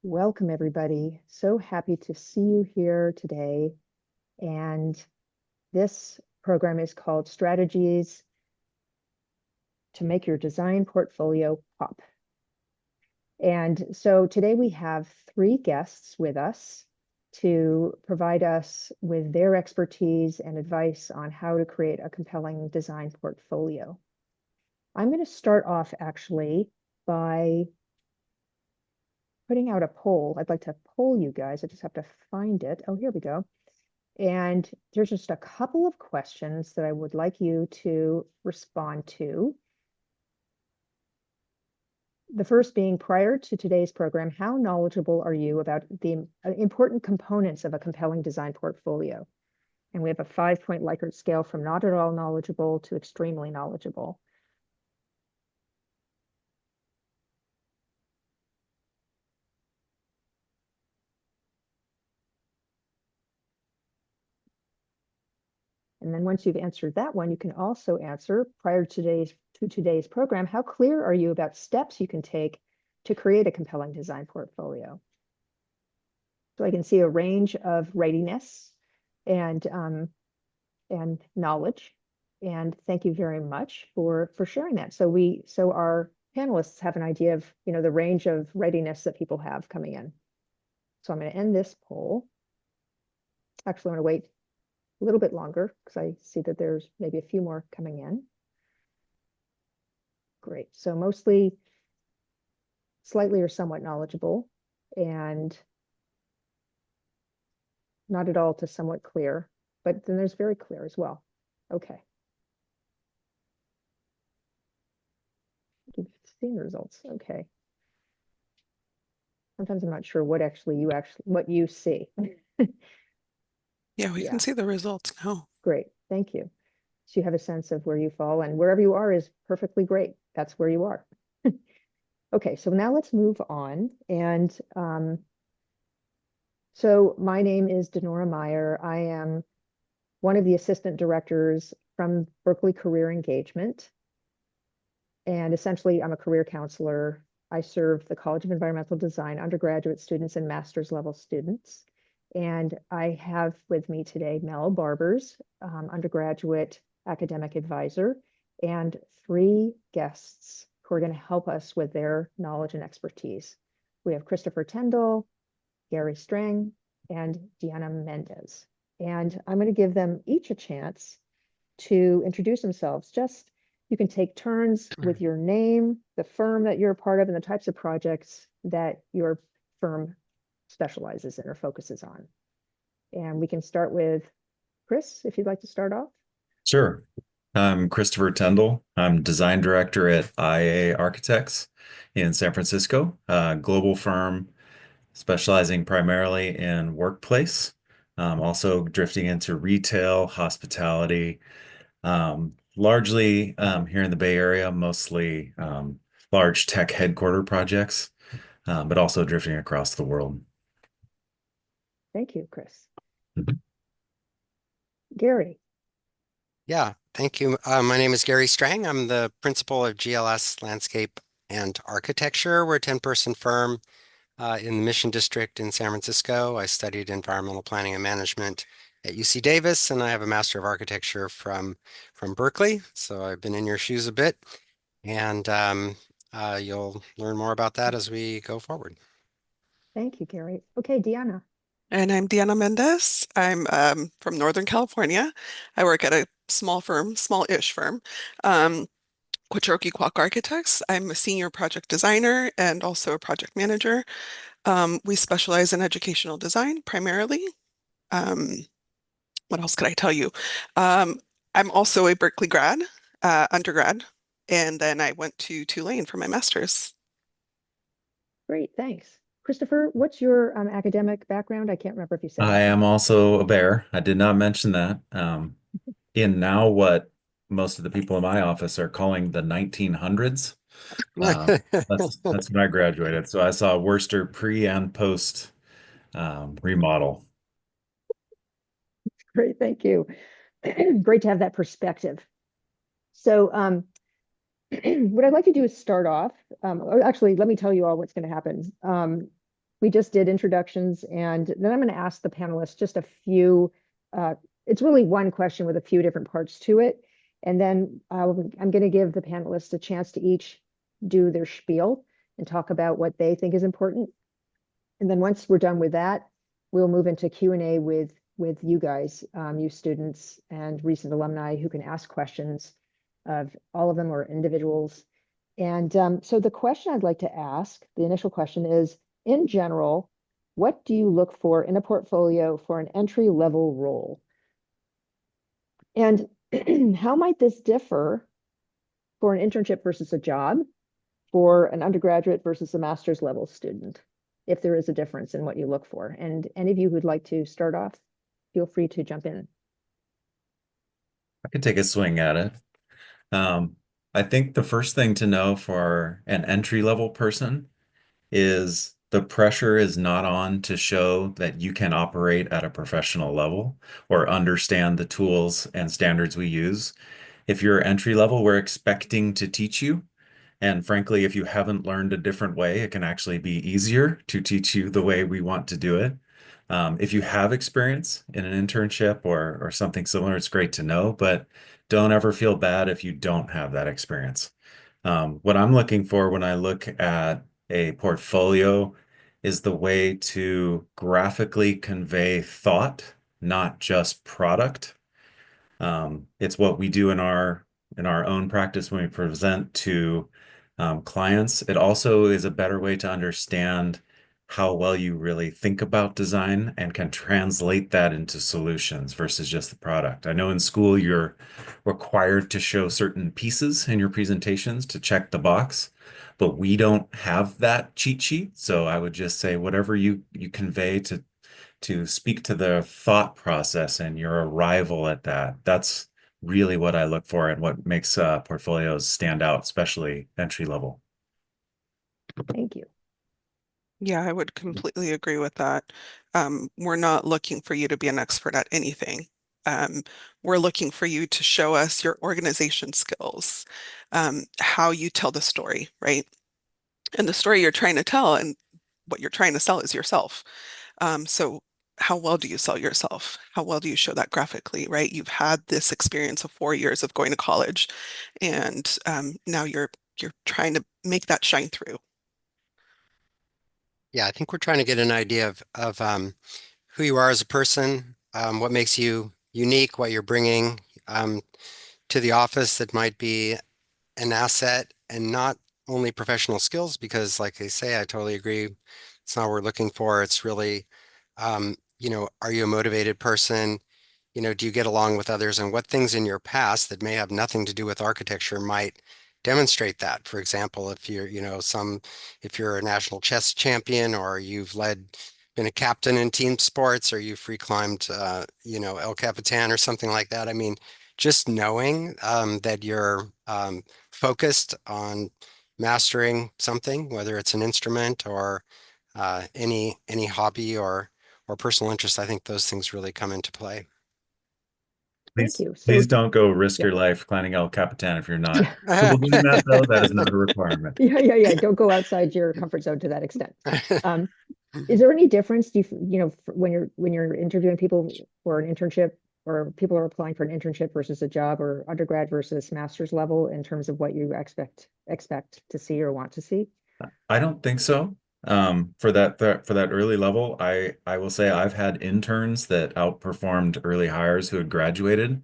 Welcome, everybody. So happy to see you here today. And this program is called Strategies to Make Your Design Portfolio Pop. And so today we have three guests with us to provide us with their expertise and advice on how to create a compelling design portfolio. I'm going to start off actually by putting out a poll. I'd like to poll you guys. I just have to find it. Oh, here we go. And there's just a couple of questions that I would like you to respond to. The first being, prior to today's program, how knowledgeable are you about the important components of a compelling design portfolio? And we have a 5-point Likert scale from not at all knowledgeable to extremely knowledgeable. And then once you've answered that one, you can also answer, prior to today's program, how clear are you about steps you can take to create a compelling design portfolio? So I can see a range of readiness and knowledge. And thank you very much for sharing that. So our panelists have an idea of the range of readiness that people have coming in. So I'm going to end this poll. Actually, I'm going to wait a little bit longer because I see that there's maybe a few more coming in. Great. So mostly slightly or somewhat knowledgeable and not at all to somewhat clear, but then there's very clear as well. Okay. You've seen the results. Okay. Sometimes I'm not sure what you see. Yeah, we can see the results now. Great. Thank you. So you have a sense of where you fall, and wherever you are is perfectly great. That's where you are. Okay, so now let's move on. And so my name is Denora Meyer. I am one of the assistant directors from Berkeley Career Engagement. And essentially, I'm a career counselor. I serve the College of Environmental Design undergraduate students and master's level students. And I have with me today Mel Barbers, undergraduate academic advisor, and three guests who are going to help us with their knowledge and expertise. We have Kristoffer Tendall, Gary Strang, and Deanna Mendez. And I'm going to give them each a chance to introduce themselves. You can take turns with your name, the firm that you're a part of, and the types of projects that your firm specializes in or focuses on. And we can start with Chris, if you'd like to start off. Sure. I'm Kristoffer Tendall. I'm design director at IA Architects in San Francisco, a global firm specializing primarily in workplace, also drifting into retail, hospitality, largely here in the Bay Area, mostly large tech headquarter projects, but also drifting across the world. Thank you, Chris. Gary. Yeah, thank you. My name is Gary Strang. I'm the principal of GLS Landscape and Architecture. We're a 10-person firm in the Mission District in San Francisco. I studied environmental planning and management at UC Davis, and I have a Master of Architecture from Berkeley. So I've been in your shoes a bit, and you'll learn more about that as we go forward. Thank you, Gary. Okay, Deanna. And I'm Deanna Mendez. I'm from Northern California. I work at a small-ish firm, Quattrocchi Kwok Architects. I'm a senior project designer and also a project manager. We specialize in educational design primarily. What else could I tell you? I'm also a Berkeley grad, undergrad, and then I went to Tulane for my master's. Great, thanks. Kristoffer, what's your academic background? I can't remember if you said I that. am also a bear. I did not mention that. In now what most of the people in my office are calling the 1900s. That's when I graduated. So I saw Worcester pre and post remodel. Great, thank you. Great to have that perspective. So what I'd like to do is start off, or actually, let me tell you all what's going to happen. we just did introductions, and then I'm going to ask the panelists just a few, it's really one question with a few different parts to it. And then I'm going to give the panelists a chance to each do their spiel and talk about what they think is important. And then once we're done with that, we'll move into Q&A with you guys, you students and recent alumni who can ask questions of all of them or individuals. And so the question I'd like to ask, the initial question is, in general, what do you look for in a portfolio for an entry-level role? And how might this differ for an internship versus a job, for an undergraduate versus a master's level student, if there is a difference in what you look for? And any of you who'd like to start off, feel free to jump in. I could take a swing at it. I think the first thing to know for an entry-level person is the pressure is not on to show that you can operate at a professional level or understand the tools and standards we use. If you're entry level, we're expecting to teach you. And frankly, if you haven't learned a different way, it can actually be easier to teach you the way we want to do it. If you have experience in an internship or something similar, it's great to know, but don't ever feel bad if you don't have that experience. What I'm looking for when I look at a portfolio is the way to graphically convey thought, not just product. It's what we do in our own practice when we present to clients. It also is a better way to understand how well you really think about design and can translate that into solutions versus just the product. I know in school you're required to show certain pieces in your presentations to check the box, but we don't have that cheat sheet. So I would just say whatever you convey to speak to the thought process and your arrival at that. That's really what I look for and what makes portfolios stand out, especially entry level. Thank you. Yeah, I would completely agree with that. We're not looking for you to be an expert at anything. We're looking for you to show us your organization skills, how you tell the story, right? And the story you're trying to tell and what you're trying to sell is yourself. So how well do you sell yourself? How well do you show that graphically, right? You've had this experience of 4 years of going to college, and now you're trying to make that shine through. Yeah, I think we're trying to get an idea of who you are as a person, what makes you unique, what you're bringing to the office that might be an asset, and not only professional skills, because like I say, I totally agree. It's not what we're looking for. It's really, are you a motivated person? Do you get along with others, and what things in your past that may have nothing to do with architecture might demonstrate that? For example, if you're, if you're a national chess champion, or been a captain in team sports, or you free climbed, El Capitan or something like that. I mean, just knowing that you're focused on mastering something, whether it's an instrument or any hobby or personal interest, I think those things really come into play. Thank you. So, Please don't go risk yeah. your life climbing El Capitan if you're not Yeah. comfortable doing that, though. That is not a requirement. Yeah. Don't go outside your comfort zone to that extent. Is there any difference, when you're interviewing people for an internship, or people are applying for an internship versus a job, or undergrad versus master's level, in terms of what you expect to see or want to see? I don't think so. For that early level, I will say I've had interns that outperformed early hires who had graduated.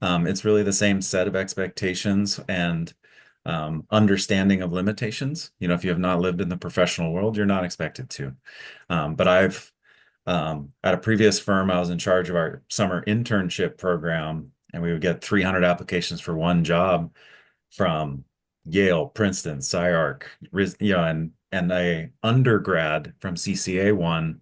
It's really the same set of expectations and understanding of limitations. If you have not lived in the professional world, you're not expected to. But at a previous firm, I was in charge of our summer internship program, and we would get 300 applications for one job from Yale, Princeton, SciArc, and a undergrad from CCA one.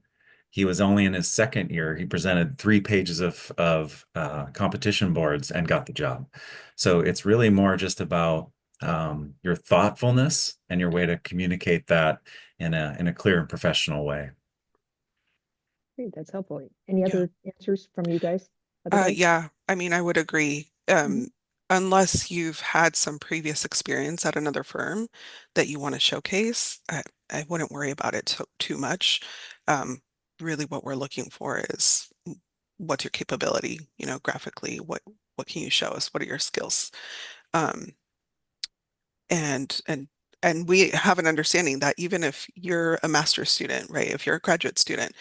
He was only in his second year. He presented 3 pages of competition boards and got the job. So it's really more just about your thoughtfulness and your way to communicate that in a clear and professional way. Great, that's helpful. Any Yeah. other answers from you guys? Otherwise? Yeah, I mean, I would agree. unless you've had some previous experience at another firm that you want to showcase, I wouldn't worry about it too much. Really what we're looking for is what's your capability, you know, graphically, what can you show us? What are your skills? Um, and and and we have an understanding that even if you're a master's student, right, if you're a graduate student,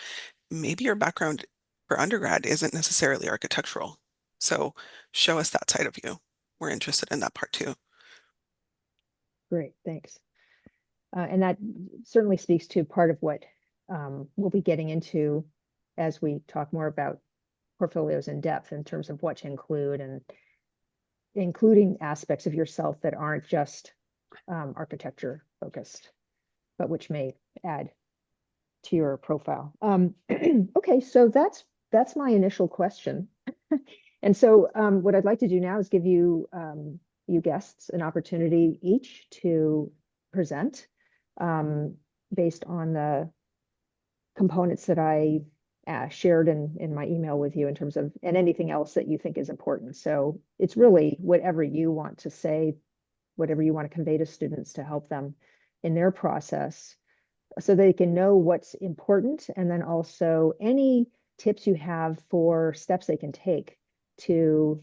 maybe your background for undergrad isn't necessarily architectural. So show us that side of you. We're interested in that part too. Great, thanks. And that certainly speaks to part of what we'll be getting into as we talk more about portfolios in depth in terms of what to include, and including aspects of yourself that aren't just architecture focused, but which may add to your profile. Okay, so that's my initial question. And so what I'd like to do now is give you you guests an opportunity each to present based on the components that I shared in my email with you in terms of, and anything else that you think is important. So it's really whatever you want to say, whatever you want to convey to students to help them in their process so they can know what's important, and then also any tips you have for steps they can take to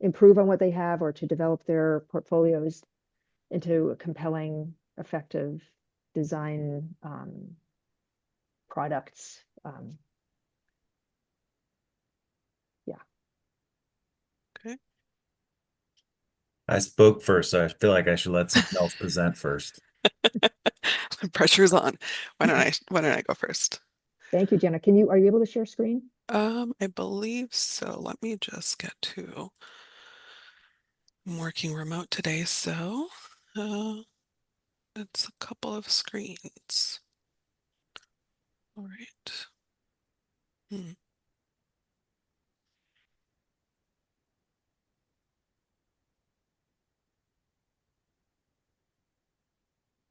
improve on what they have or to develop their portfolios into a compelling, effective design products. Yeah. Okay. I spoke first, so I feel like I should let someone else present first. The pressure's on. Why don't I go first? Thank you, Jenna. Are you able to share screen? I believe so. Let me just get to, I'm working remote today, so it's a couple of screens. All right.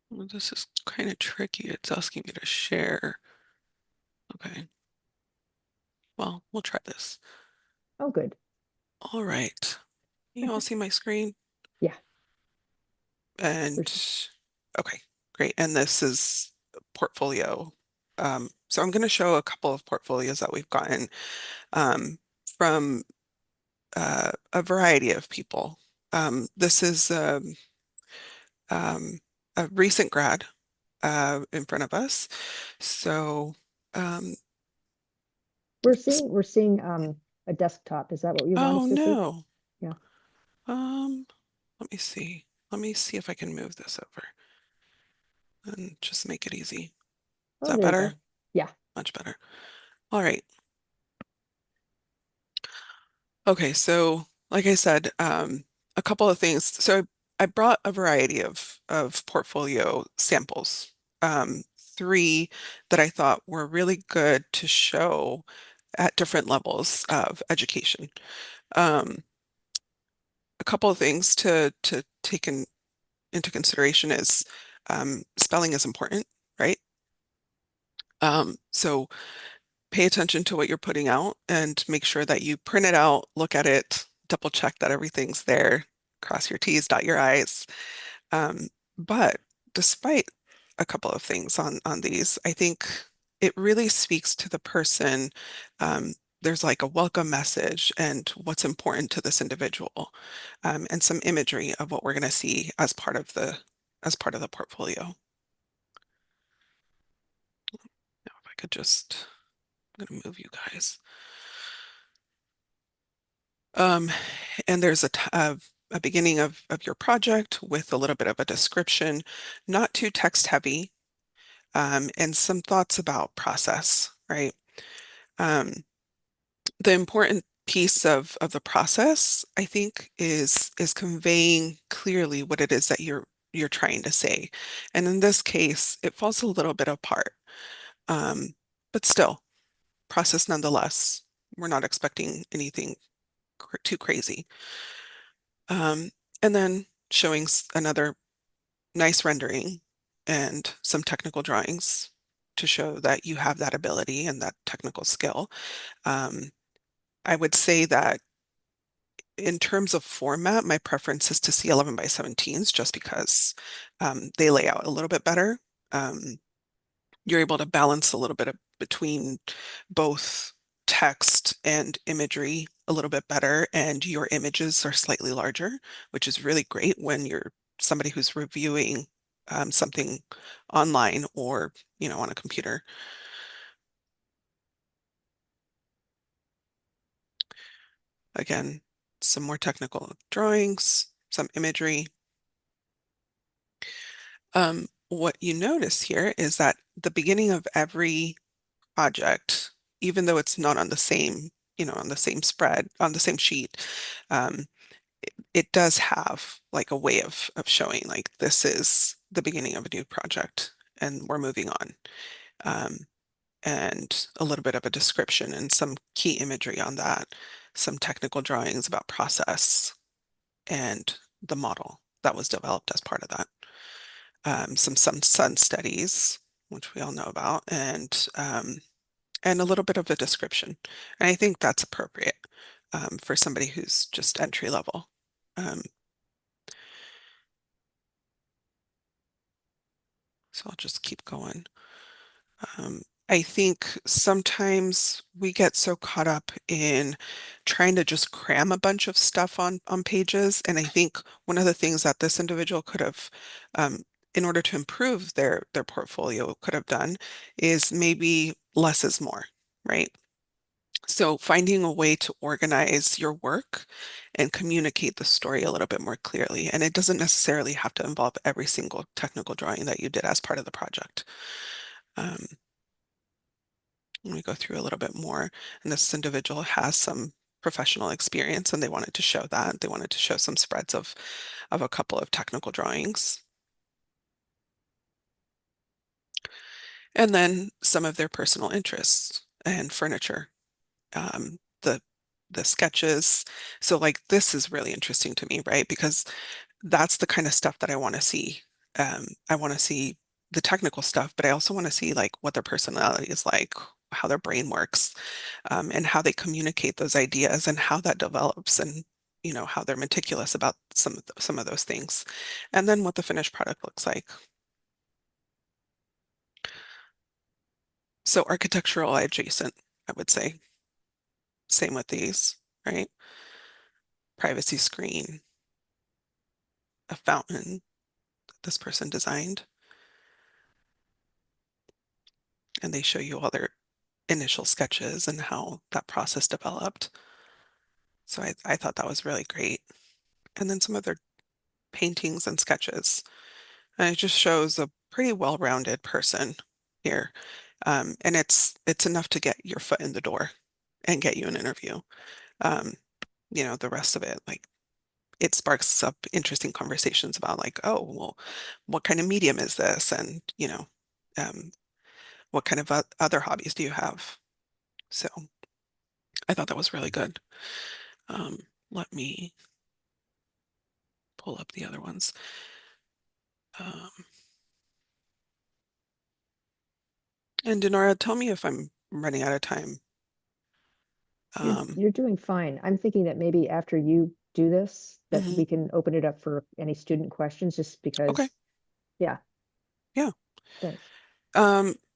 Well, this is kind of tricky. It's asking me to share. Okay. Well, we'll try this. Oh, good. All right. You all see my screen? Yeah. And okay, great. And this is portfolio. So I'm going to show a couple of portfolios that we've gotten from a variety of people. This is a recent grad in front of us. So we're seeing a desktop. Is that what you want oh us to see? no. Yeah. Let me see. Let me see if I can move this over and just make it easy. Is Oh, that there you better? go. Yeah. Much better. All right. Okay, so like I said, a couple of things. So I brought a variety of portfolio samples, three that I thought were really good to show at different levels of education. A couple of things to take into consideration is spelling is important, right? So pay attention to what you're putting out and make sure that you print it out, look at it, double check that everything's there, cross your T's, dot your I's. But despite a couple of things on these, I think it really speaks to the person. There's like a welcome message and what's important to this individual, and some imagery of what we're going to see as part of the portfolio. Now, if I could just, I'm going to move you guys. And there's a beginning of your project with a little bit of a description, not too text heavy, and some thoughts about process, right? The important piece of the process, I think, is conveying clearly what it is that you're trying to say. And in this case, it falls a little bit apart. But still, process nonetheless. We're not expecting anything too crazy. And then showing another nice rendering and some technical drawings to show that you have that ability and that technical skill. I would say that in terms of format, my preference is to see 11 by 17s just because they lay out a little bit better. You're able to balance a little bit between both text and imagery a little bit better, and your images are slightly larger, which is really great when you're somebody who's reviewing something online or, on a computer. Again, some more technical drawings, some imagery. What you notice here is that the beginning of every project, even though it's not on the same, on the same spread, on the same sheet, um, it does have like a way of showing like this is the beginning of a new project and we're moving on. And a little bit of a description and some key imagery on that, some technical drawings about process and the model that was developed as part of that. Some sun studies, which we all know about, and a little bit of a description. And I think that's appropriate for somebody who's just entry level. So I'll just keep going. I think sometimes we get so caught up in trying to just cram a bunch of stuff on pages. And I think one of the things that this individual could have, in order to improve their portfolio, could have done is maybe less is more, right? So finding a way to organize your work and communicate the story a little bit more clearly. And it doesn't necessarily have to involve every single technical drawing that you did as part of the project. Let me go through a little bit more. And this individual has some professional experience and they wanted to show that. They wanted to show some spreads of a couple of technical drawings. And then some of their personal interests and furniture. The sketches. So like this is really interesting to me, right? Because that's the kind of stuff that I want to see. I want to see the technical stuff, but I also want to see like what their personality is like, how their brain works, and how they communicate those ideas and how that develops and how they're meticulous about some of those things. And then what the finished product looks like. So architectural adjacent, I would say. Same with these, right? Privacy screen, a fountain that this person designed. And they show you all their initial sketches and how that process developed. So I thought that was really great. And then some of their paintings and sketches. And it just shows a pretty well-rounded person here. And it's enough to get your foot in the door and get you an interview. The rest of it, like it sparks up interesting conversations about like, oh, well, what kind of medium is this? And, what kind of other hobbies do you have? So I thought that was really good. Let me pull up the other ones. And Denora, tell me if I'm running out of time. You're doing fine. I'm thinking that maybe after you do this, that Mhm. we can open it up for any student questions, just because. Okay. Yeah. Yeah. Thanks.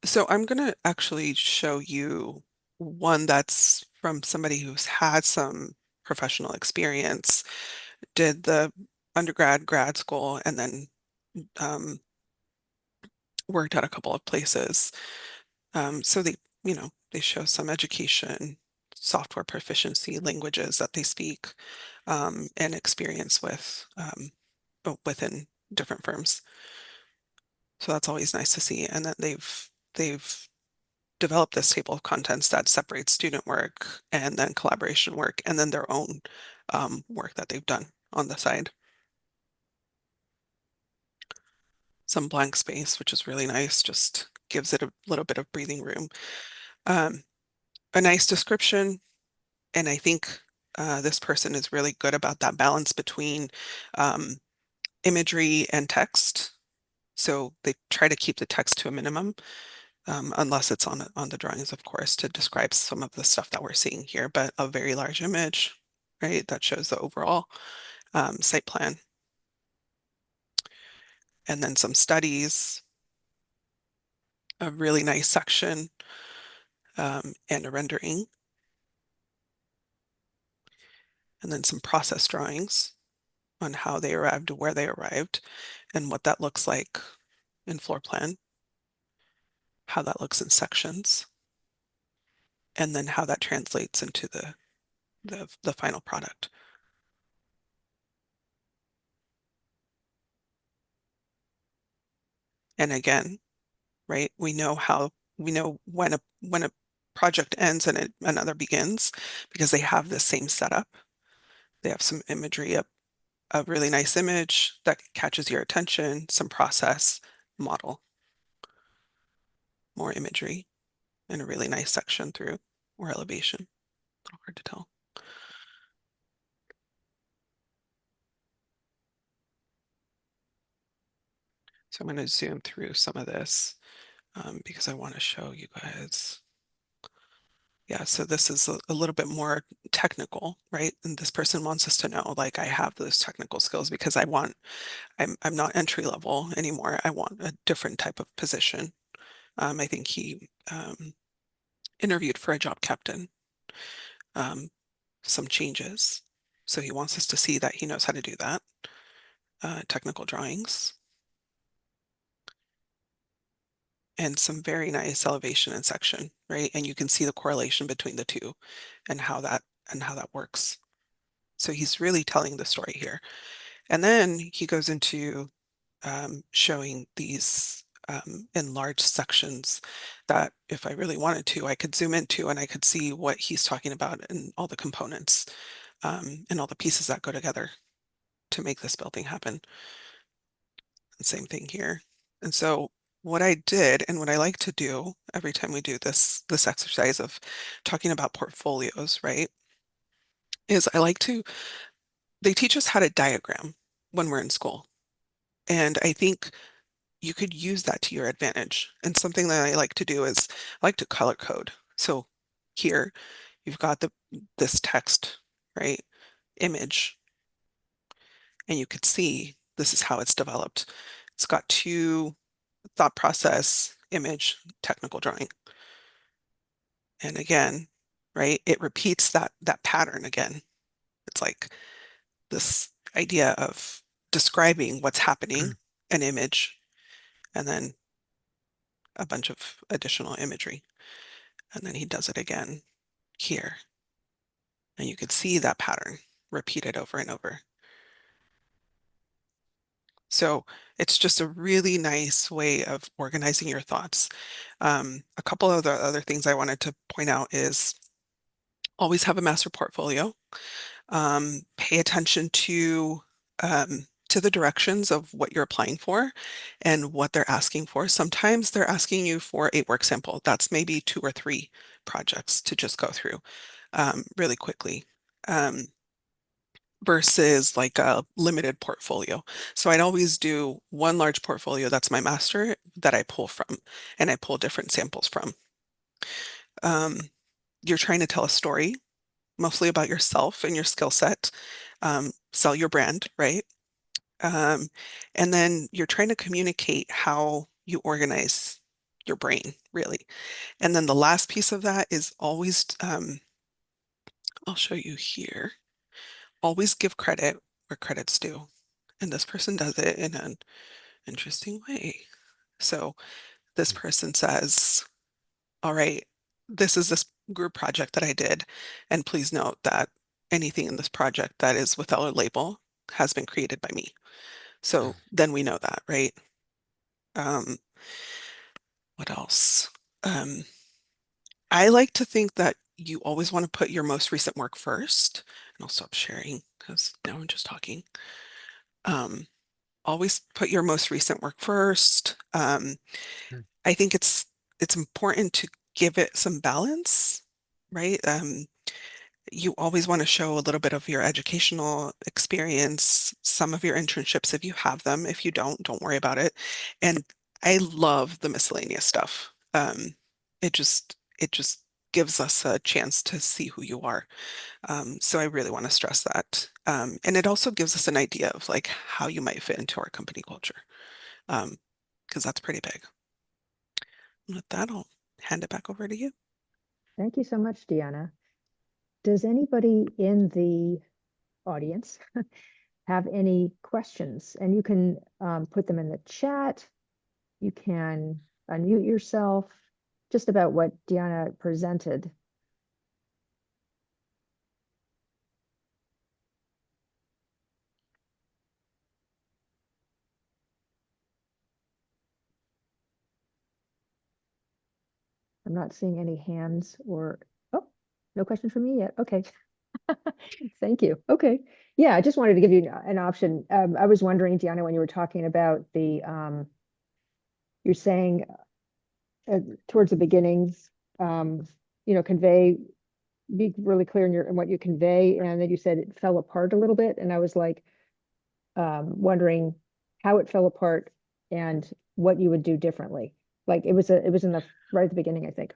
So I'm gonna actually show you one that's from somebody who's had some professional experience, did the undergrad, grad school, and then worked at a couple of places. So they show some education, software proficiency, languages that they speak, and experience with within different firms. So that's always nice to see. And then they've developed this table of contents that separates student work and then collaboration work and then their own work that they've done on the side. Some blank space, which is really nice, just gives it a little bit of breathing room. A nice description, and I think this person is really good about that balance between imagery and text. So they try to keep the text to a minimum, unless it's on the drawings, of course, to describe some of the stuff that we're seeing here, but a very large image right? That shows the overall site plan. And then some studies, a really nice section, and a rendering. And then some process drawings on how they arrived to where they arrived and what that looks like in floor plan, how that looks in sections, and then how that translates into the final product. And again, right, we know when a project ends and another begins because they have the same setup. They have some imagery, a really nice image that catches your attention, some process, model, more imagery, and a really nice section through or elevation. A little hard to tell. So I'm going to zoom through some of this because I want to show you guys. Yeah, so this is a little bit more technical, right? And this person wants us to know, like, I have those technical skills because I'm not entry level anymore. I want a different type of position. I think he interviewed for a job captain, some changes. So he wants us to see that he knows how to do that. Technical drawings. And some very nice elevation and section, right? And you can see the correlation between the two and how that works. So he's really telling the story here. And then he goes into showing these enlarged sections that if I really wanted to, I could zoom into and I could see what he's talking about and all the components and all the pieces that go together to make this building happen. And same thing here. And so what I did and what I like to do every time we do this exercise of talking about portfolios, right, is they teach us how to diagram when we're in school. And I think you could use that to your advantage. And something that I like to do is I like to color code. So here you've got this text, right, image, and you could see this is how it's developed. It's got two: thought process, image, technical drawing. And again, right, it repeats that pattern again. It's like this idea of describing what's happening, an image, and then a bunch of additional imagery. And then he does it again here. And you could see that pattern repeated over and over. So it's just a really nice way of organizing your thoughts. A couple of the other things I wanted to point out is always have a master portfolio. Pay attention to the directions of what you're applying for and what they're asking for. Sometimes they're asking you for a work sample. That's maybe 2 or 3 projects to just go through really quickly. Versus like a limited portfolio. So I'd always do one large portfolio that's my master that I pull from, and I pull different samples from. You're trying to tell a story, mostly about yourself and your skill set, sell your brand, right? And then you're trying to communicate how you organize your brain, really. And then the last piece of that is always, I'll show you here. Always give credit where credit's due. And this person does it in an interesting way. So this person says, all right, this is this group project that I did. And please note that anything in this project that is without a label has been created by me. So then we know that, right? What else? I like to think that you always want to put your most recent work first. And I'll stop sharing because now I'm just talking. Always put your most recent work first. I think it's important to give it some balance, right? You always want to show a little bit of your educational experience, some of your internships if you have them. If you don't worry about it. And I love the miscellaneous stuff. It just gives us a chance to see who you are. So I really want to stress that. And it also gives us an idea of like how you might fit into our company culture, because that's pretty big. And with that, I'll hand it back over to you. Thank you so much, Deanna. Does anybody in the audience have any questions? And you can put them in the chat. You can unmute yourself, just about what Deanna presented. I'm not seeing any hands or, oh, no questions from me yet. Okay. Thank you. Okay. Yeah, I just wanted to give you an option. I was wondering, Deanna, when you were talking about the, you're saying towards the beginnings, convey, be really clear in what you convey. And then you said it fell apart a little bit. And I was like, wondering how it fell apart and what you would do differently. Like it was in the right at the beginning, I think.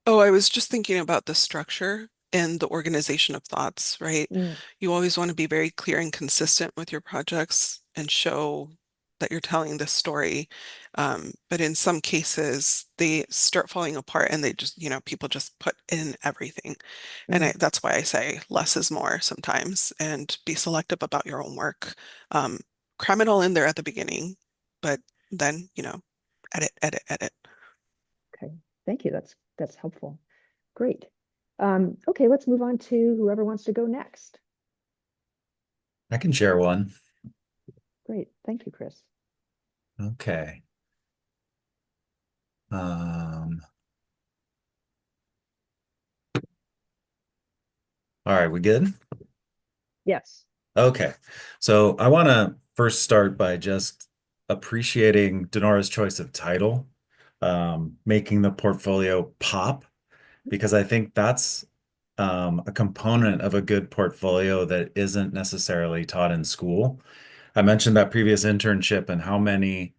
Oh, I was just thinking about the structure and the organization of thoughts, right? Mm, You always want to be very clear and consistent with your projects and show that you're telling this story. But in some cases, they start falling apart and they just, people just put in everything. And mm. that's why I say less is more sometimes and be selective about your own work. Um, Cram it all in there at the beginning, but then, edit, edit, edit. Okay, thank you. That's helpful. Great. Okay, let's move on to whoever wants to go next. I can share one. Great, thank you, Chris. Okay. All right, we good? Yes. Okay. So I want to first start by just appreciating Denora's choice of title, making the portfolio pop, because I think that's a component of a good portfolio that isn't necessarily taught in school. I mentioned that previous internship and how many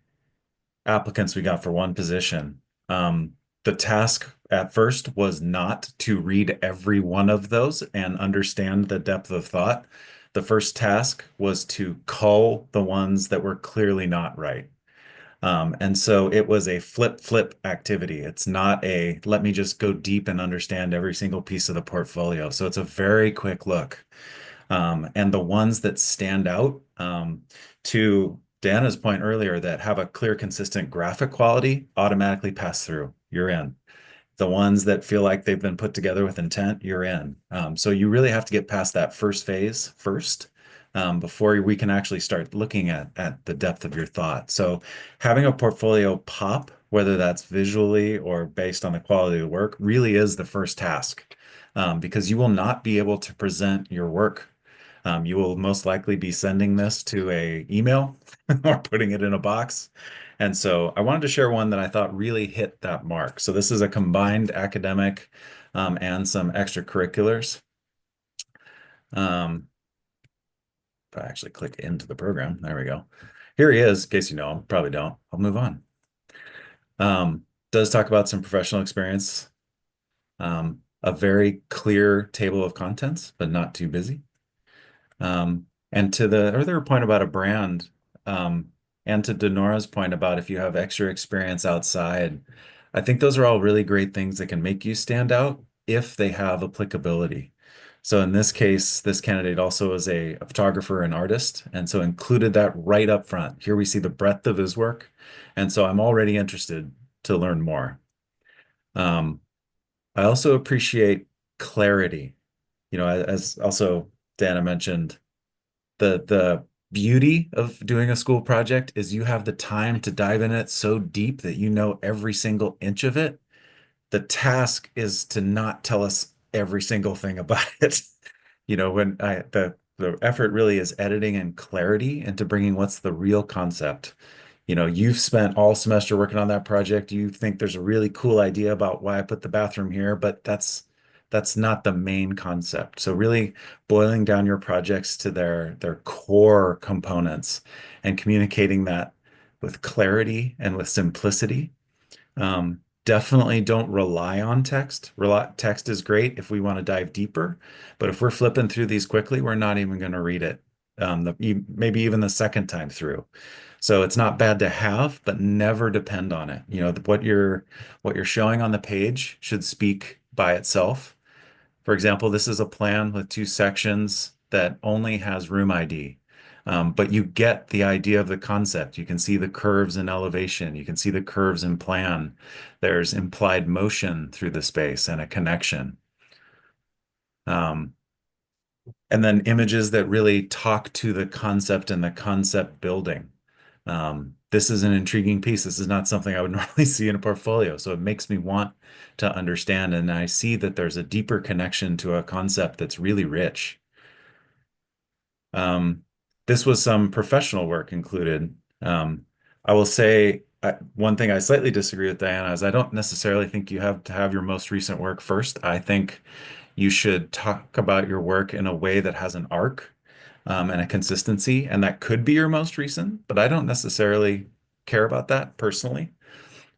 applicants we got for one position. The task at first was not to read every one of those and understand the depth of thought. The first task was to cull the ones that were clearly not right. And so it was a flip activity. It's not a let me just go deep and understand every single piece of the portfolio. So it's a very quick look. And the ones that stand out, to Dana's point earlier, that have a clear, consistent graphic quality automatically pass through. You're in. The ones that feel like they've been put together with intent, you're in. So you really have to get past that first phase first, before we can actually start looking at the depth of your thought. So having a portfolio pop, whether that's visually or based on the quality of the work, really is the first task, because you will not be able to present your work. You will most likely be sending this to a email or putting it in a box. And so I wanted to share one that I thought really hit that mark. So this is a combined academic and some extracurriculars. If I actually click into the program, there we go. Here he is, in case you know him, probably don't. I'll move on. Does talk about some professional experience. A very clear table of contents, but not too busy. And to the earlier point about a brand, and to Denora's point about if you have extra experience outside, I think those are all really great things that can make you stand out if they have applicability. So in this case, this candidate also is a photographer and artist, and so included that right up front. Here we see the breadth of his work, and so I'm already interested to learn more. I also appreciate clarity. As also Dana mentioned, the beauty of doing a school project is you have the time to dive in it so deep that you know every single inch of it. The task is to not tell us every single thing about it. When the effort really is editing and clarity into bringing what's the real concept. You've spent all semester working on that project. You think there's a really cool idea about why I put the bathroom here, but that's not the main concept. So really boiling down your projects to their core components and communicating that with clarity and with simplicity. Definitely don't rely on text. Text is great if we want to dive deeper, but if we're flipping through these quickly, we're not even going to read it. Maybe even the second time through. So it's not bad to have, but never depend on it. What you're showing on the page should speak by itself. For example, this is a plan with 2 sections that only has room ID. But you get the idea of the concept. You can see the curves in elevation. You can see the curves in plan. There's implied motion through the space and a connection. And then images that really talk to the concept and the concept building. This is an intriguing piece. This is not something I would normally see in a portfolio. So it makes me want to understand. And I see that there's a deeper connection to a concept that's really rich. This was some professional work included. I will say one thing I slightly disagree with Diana is I don't necessarily think you have to have your most recent work first. I think you should talk about your work in a way that has an arc and a consistency, and that could be your most recent, but I don't necessarily care about that personally.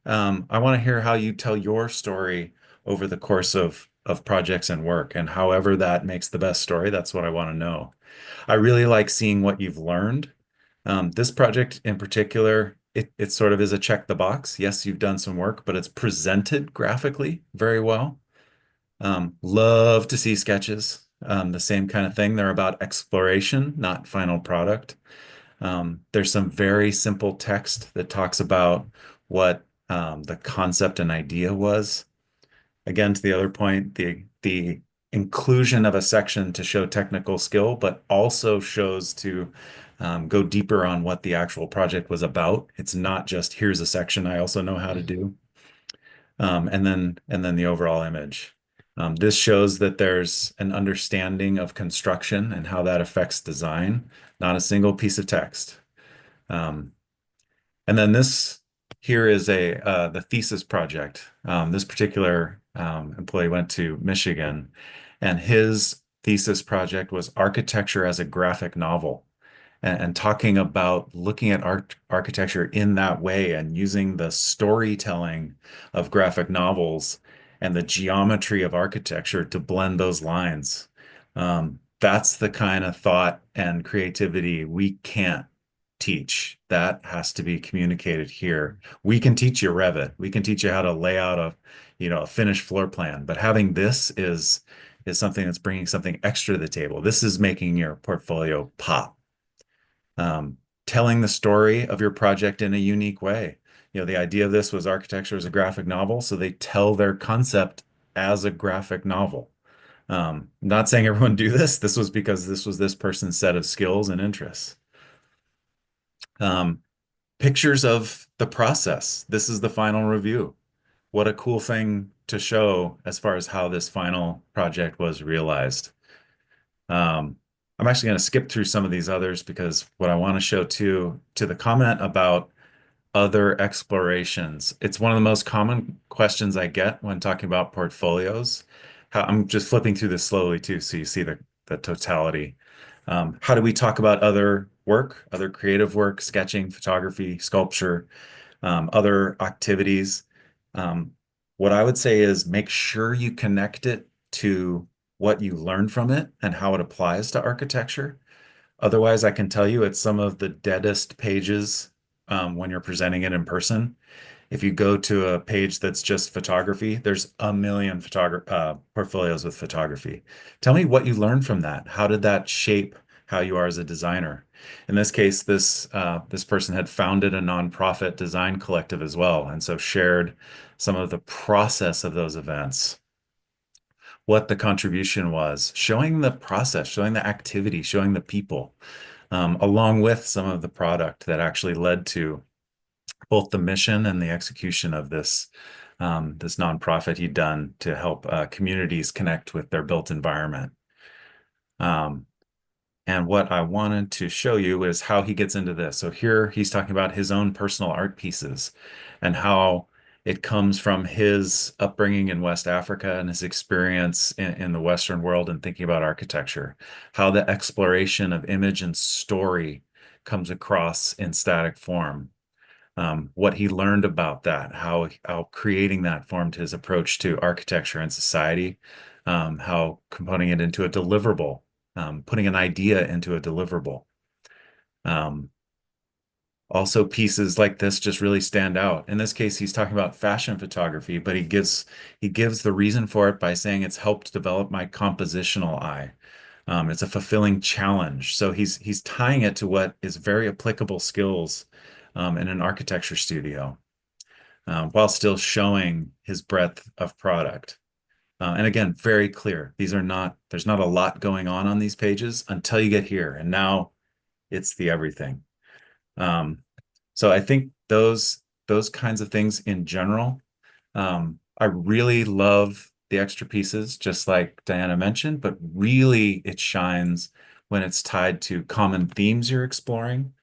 I want to hear how you tell your story over the course of projects and work, and however that makes the best story, that's what I want to know. I really like seeing what you've learned. This project in particular, it sort of is a check the box. Yes, you've done some work, but it's presented graphically very well. Love to see sketches. The same kind of thing. They're about exploration, not final product. There's some very simple text that talks about what the concept and idea was. Again, to the other point, the inclusion of a section to show technical skill, but also shows to go deeper on what the actual project was about. It's not just here's a section I also know how to do. And then the overall image. This shows that there's an understanding of construction and how that affects design, not a single piece of text. And then this here is the thesis project. This particular employee went to Michigan, and his thesis project was architecture as a graphic novel, and talking about looking at architecture in that way and using the storytelling of graphic novels and the geometry of architecture to blend those lines. That's the kind of thought and creativity we can't teach. That has to be communicated here. We can teach you Revit. We can teach you how to lay out a finished floor plan, but having this is something that's bringing something extra to the table. This is making your portfolio pop. Telling the story of your project in a unique way. The idea of this was architecture as a graphic novel, so they tell their concept as a graphic novel. Not saying everyone do this. This was because this was this person's set of skills and interests. Pictures of the process. This is the final review. What a cool thing to show as far as how this final project was realized. I'm actually going to skip through some of these others because what I want to show too, to the comment about other explorations. It's one of the most common questions I get when talking about portfolios. I'm just flipping through this slowly too, so you see the totality. How do we talk about other work, other creative work, sketching, photography, sculpture, other activities? What I would say is make sure you connect it to what you learn from it and how it applies to architecture. Otherwise, I can tell you it's some of the deadest pages when you're presenting it in person. If you go to a page that's just photography, there's a million portfolios with photography. Tell me what you learned from that. How did that shape how you are as a designer? In this case, this person had founded a nonprofit design collective as well, and so shared some of the process of those events, what the contribution was, showing the process, showing the activity, showing the people, along with some of the product that actually led to both the mission and the execution of this nonprofit he'd done to help communities connect with their built environment. And what I wanted to show you is how he gets into this. So here he's talking about his own personal art pieces and how it comes from his upbringing in West Africa and his experience in the Western world and thinking about architecture, how the exploration of image and story comes across in static form. what he learned about that, how creating that formed his approach to architecture and society, how component it into a deliverable, putting an idea into a deliverable. Also, pieces like this just really stand out. In this case, he's talking about fashion photography, but he gives the reason for it by saying it's helped develop my compositional eye. It's a fulfilling challenge. So he's tying it to what is very applicable skills in an architecture studio, while still showing his breadth of product. And again, very clear. There's not a lot going on these pages until you get here. And now it's the everything. So I think those kinds of things in general. I really love the extra pieces, just like Diana mentioned, but really it shines when it's tied to common themes you're exploring,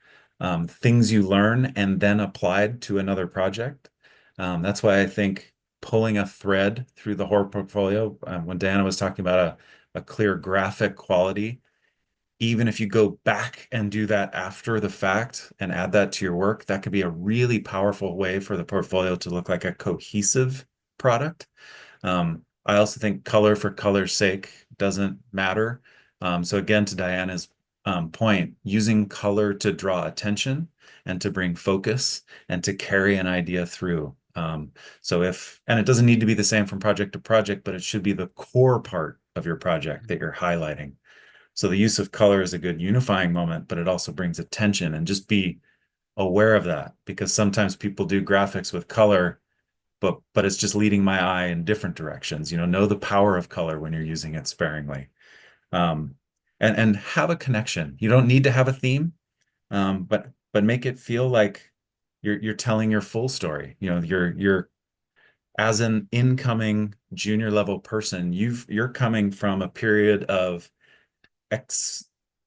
things you learn and then applied to another project. That's why I think pulling a thread through the whole portfolio, when Diana was talking about a clear graphic quality, even if you go back and do that after the fact and add that to your work, that could be a really powerful way for the portfolio to look like a cohesive product. I also think color for color's sake doesn't matter. So again, to Diana's point, using color to draw attention and to bring focus and to carry an idea through. And it doesn't need to be the same from project to project, but it should be the core part of your project that you're highlighting. So the use of color is a good unifying moment, but it also brings attention, and just be aware of that, because sometimes people do graphics with color, but it's just leading my eye in different directions. Know the power of color when you're using it sparingly. And have a connection. You don't need to have a theme, but make it feel like you're telling your full story. You're as an incoming junior level person, you're coming from a period of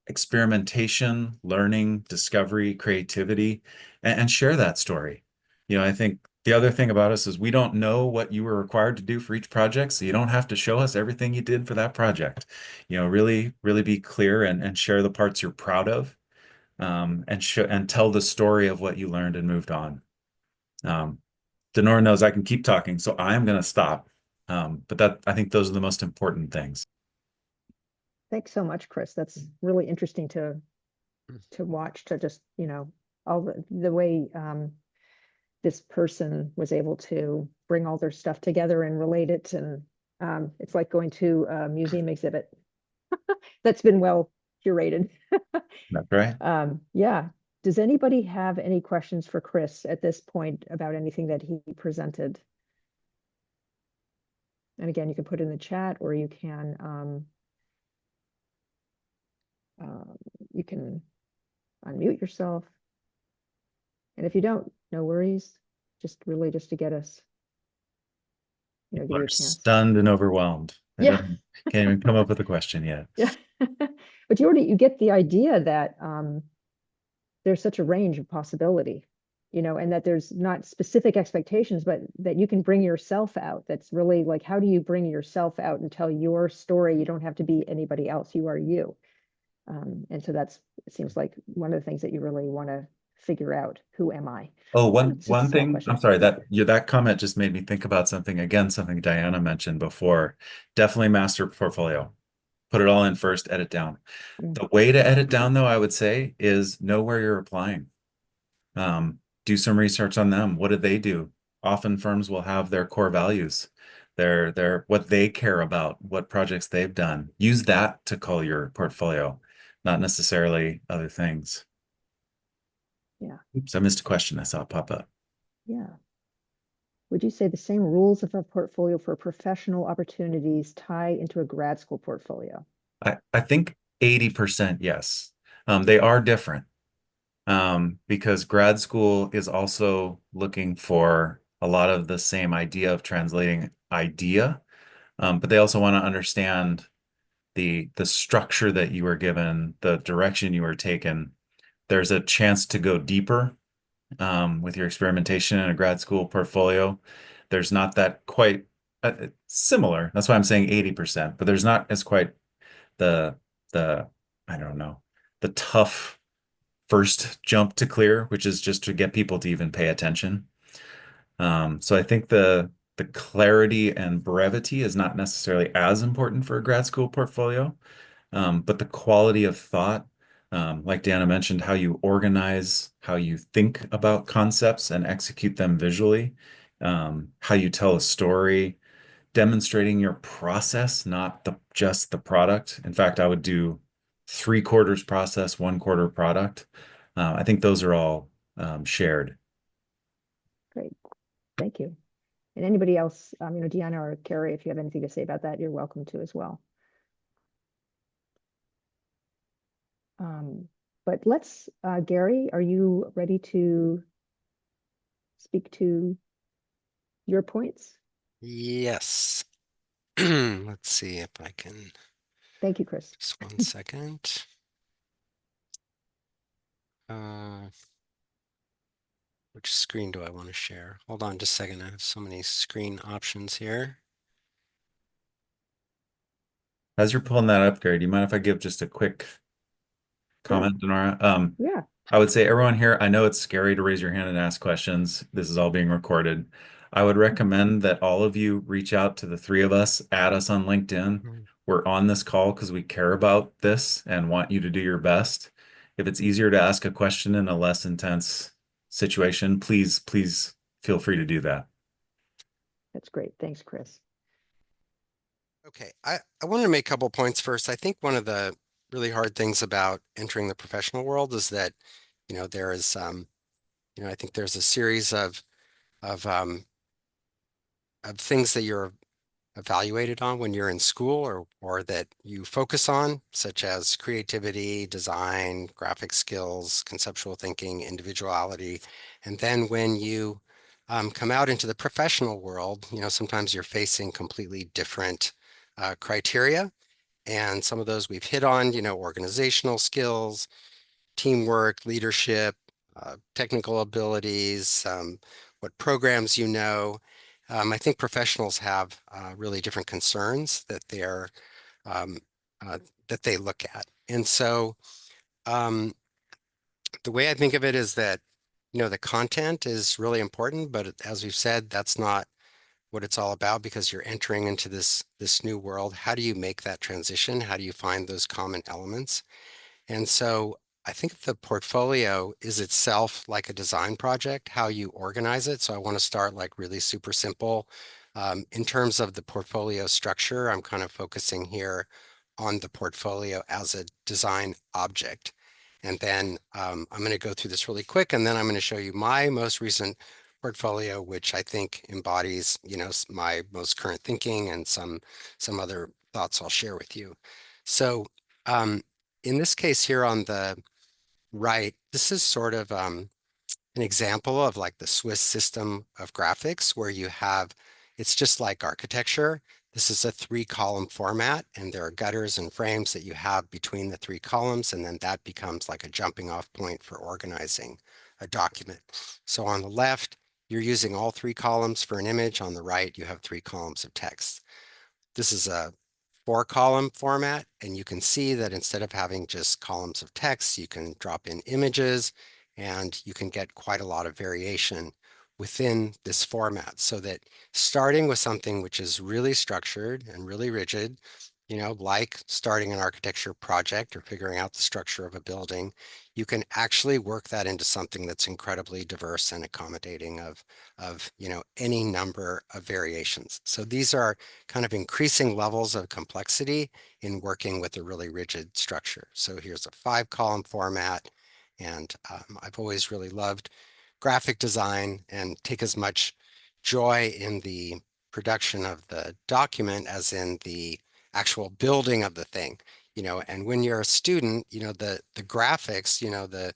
experimentation, learning, discovery, creativity, and share that story. I think the other thing about us is we don't know what you were required to do for each project, so you don't have to show us everything you did for that project. Really, really be clear and share the parts you're proud of, and tell the story of what you learned and moved on. Denora knows I can keep talking, so I'm going to stop. But I think those are the most important things. Thanks so much, Chris. That's really interesting to watch, to just, all the way this person was able to bring all their stuff together and relate it. And it's like going to a museum exhibit that's been well curated. That's right. Yeah. Does anybody have any questions for Chris at this point about anything that he presented? And again, you can put it in the chat, or you can unmute yourself. And if you don't, no worries. Just to get us, give you a chance. Stunned and overwhelmed. Yeah. Can't even come up with a question yet. Yeah. But you get the idea that there's such a range of possibility, and that there's not specific expectations, but that you can bring yourself out. That's really like, how do you bring yourself out and tell your story? You don't have to be anybody else. You are you. And so it seems like one of the things that you really want to figure out. Who am I? Oh, one thing, question. I'm sorry, that comment just made me think about something Diana mentioned before. Definitely master portfolio. Put it all in first, edit down. The way to edit down, though, I would say, is know where you're applying. Do some research on them. What do they do? Often firms will have their core values, their what they care about, what projects they've done. Use that to call your portfolio, not necessarily other things. Yeah. Oops, I missed a question I saw pop up. Yeah. Would you say the same rules of a portfolio for professional opportunities tie into a grad school portfolio? I think 80% yes. They are different, because grad school is also looking for a lot of the same idea of translating idea, but they also want to understand the structure that you were given, the direction you were taken. There's a chance to go deeper with your experimentation in a grad school portfolio. There's not that quite similar. That's why I'm saying 80%, but there's not as quite the I don't know, the tough first jump to clear, which is just to get people to even pay attention. So I think the clarity and brevity is not necessarily as important for a grad school portfolio, but the quality of thought, like Deanna mentioned, how you organize, how you think about concepts and execute them visually, how you tell a story, demonstrating your process, not just the product. In fact, I would do 3/4 process, 1/4 product. I think those are all shared. Great, thank you. And anybody else, Deanna or Carrie, if you have anything to say about that, you're welcome to as well. But let's, Gary, are you ready to speak to your points? Yes. Let's see if I can. Thank you, Chris. Just 1 second. Which screen do I want to share? Hold on just a second. I have so many screen options here. As you're pulling that up, Gary, do you mind if I give just a quick comment, Denora? Yeah. I would say everyone here, I know it's scary to raise your hand and ask questions. This is all being recorded. I would recommend that all of you reach out to the three of us, add us on LinkedIn. We're on this call because we care about this and want you to do your best. If it's easier to ask a question in a less intense situation, please feel free to do that. That's great. Thanks, Chris. Okay, I wanted to make a couple points first. I think one of the really hard things about entering the professional world is that, there is, I think there's a series of things that you're evaluated on when you're in school or that you focus on, such as creativity, design, graphic skills, conceptual thinking, individuality. And then when you come out into the professional world, sometimes you're facing completely different criteria. And some of those we've hit on, organizational skills, teamwork, leadership, technical abilities, what programs you know. I think professionals have really different concerns that um, that they look at. And so the way I think of it is that, the content is really important, but as we've said, that's not what it's all about because you're entering into this new world. How do you make that transition? How do you find those common elements? And so I think the portfolio is itself like a design project, how you organize it. So I want to start like really super simple. In terms of the portfolio structure, I'm kind of focusing here on the portfolio as a design object. And then I'm going to go through this really quick, and then I'm going to show you my most recent portfolio, which I think embodies, my most current thinking and some other thoughts I'll share with you. So in this case here on the right, this is sort of an example of like the Swiss system of graphics where you have, it's just like architecture. This is a 3-column format, and there are gutters and frames that you have between the 3 columns, and then that becomes like a jumping off point for organizing a document. So on the left, you're using all 3 columns for an image. On the right, you have 3 columns of text. This is a 4-column format, and you can see that instead of having just columns of text, you can drop in images, and you can get quite a lot of variation within this format, so that starting with something which is really structured and really rigid, like starting an architecture project or figuring out the structure of a building, you can actually work that into something that's incredibly diverse and accommodating of any number of variations. So these are kind of increasing levels of complexity in working with a really rigid structure. So here's a 5-column format, and I've always really loved graphic design and take as much joy in the production of the document as in the actual building of the thing. And when you're a student, the graphics,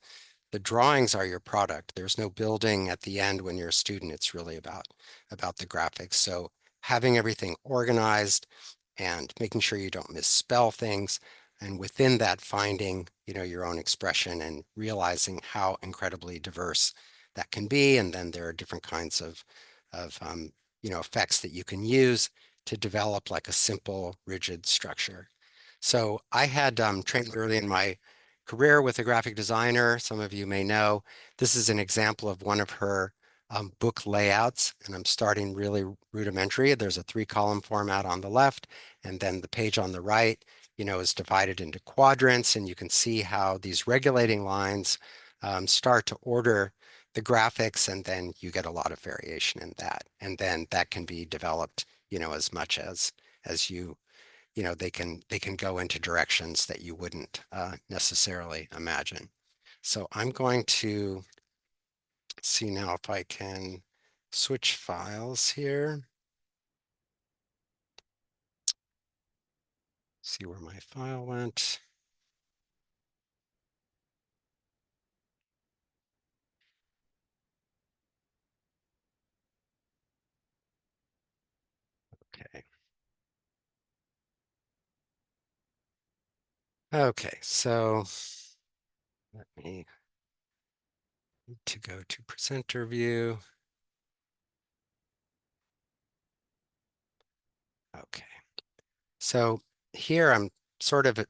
the drawings are your product. There's no building at the end when you're a student. It's really about the graphics. So having everything organized and making sure you don't misspell things, and within that finding, your own expression and realizing how incredibly diverse that can be. And then there are different kinds of effects that you can use to develop like a simple, rigid structure. So I had trained early in my career with a graphic designer. Some of you may know this is an example of one of her book layouts, and I'm starting really rudimentary. There's a 3-column format on the left, and then the page on the right, is divided into quadrants, and you can see how these regulating lines start to order the graphics, and then you get a lot of variation in that. And then that can be developed, as much as you they can go into directions that you wouldn't necessarily imagine. So I'm going to see now if I can switch files here. See where my file went. Okay. Okay, so let me need to go to presenter view. Okay, so here I'm sort of,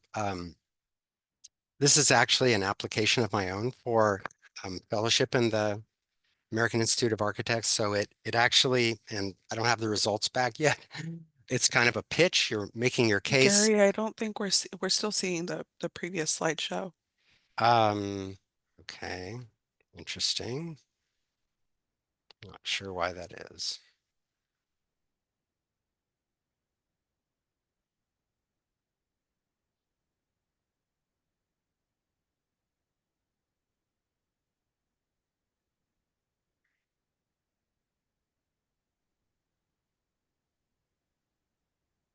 this is actually an application of my own for fellowship in the American Institute of Architects. So it actually, and I don't have the results back yet. It's kind of a pitch. You're making your case. Gary, I don't think we're still seeing the previous slideshow. Okay, interesting. Not sure why that is.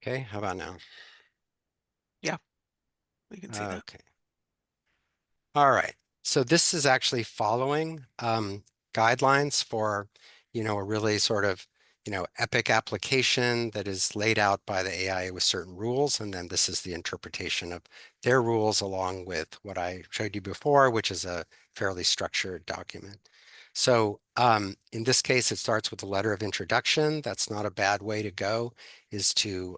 Okay, how about now? Yeah, we can see that. Okay. All right. So this is actually following guidelines for, a really sort of, epic application that is laid out by the AI with certain rules. And then this is the interpretation of their rules along with what I showed you before, which is a fairly structured document. So in this case, it starts with a letter of introduction. That's not a bad way to go, is to,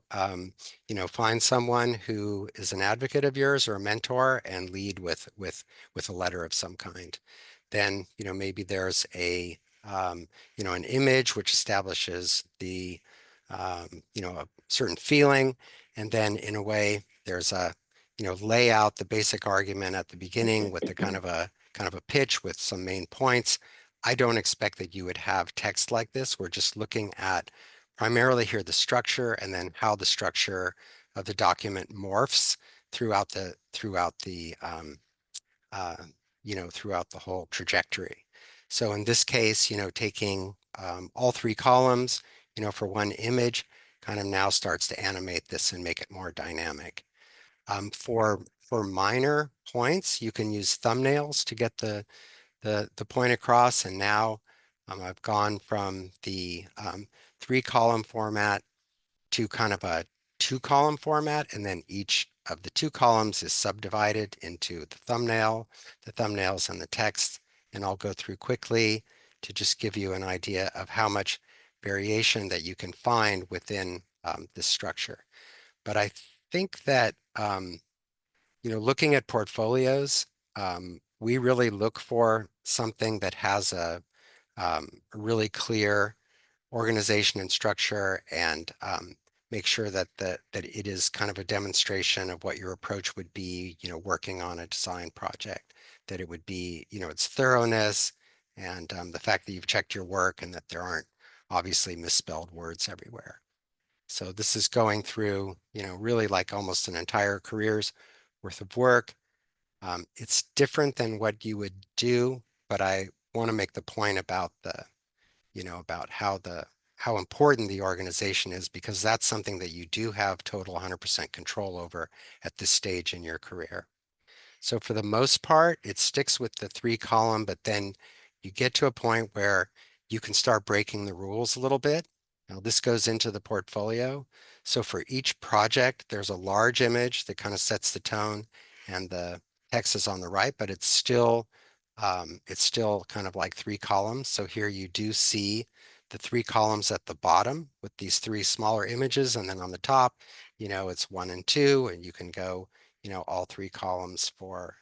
find someone who is an advocate of yours or a mentor and lead with a letter of some kind. Then, maybe there's a, an image which establishes the, a certain feeling. And then in a way, there's a, lay out the basic argument at the beginning with the kind of a pitch with some main points. I don't expect that you would have text like this. We're just looking at primarily here the structure and then how the structure of the document morphs throughout the throughout the whole trajectory. So in this case, taking all 3 columns, for one image, kind of now starts to animate this and make it more dynamic. For minor points, you can use thumbnails to get the point across. And now I've gone from the 3-column format to kind of a 2-column format, and then each of the 2 columns is subdivided into the thumbnail, the thumbnails, and the text. And I'll go through quickly to just give you an idea of how much variation that you can find within this structure. But I think that looking at portfolios, we really look for something that has a really clear organization and structure, and make sure that it is kind of a demonstration of what your approach would be, working on a design project, that it would be, its thoroughness and the fact that you've checked your work and that there aren't obviously misspelled words everywhere. So this is going through, really like almost an entire career's worth of work. It's different than what you would do, but I want to make the point about the, about how important the organization is, because that's something that you do have total 100% control over at this stage in your career. So for the most part, it sticks with the 3-column, but then you get to a point where you can start breaking the rules a little bit. Now this goes into the portfolio. So for each project, there's a large image that kind of sets the tone, and the text is on the right, but it's still kind of like 3 columns. So here you do see the 3 columns at the bottom with these 3 smaller images, and then on the top, it's 1 and 2, and you can go, all 3 columns for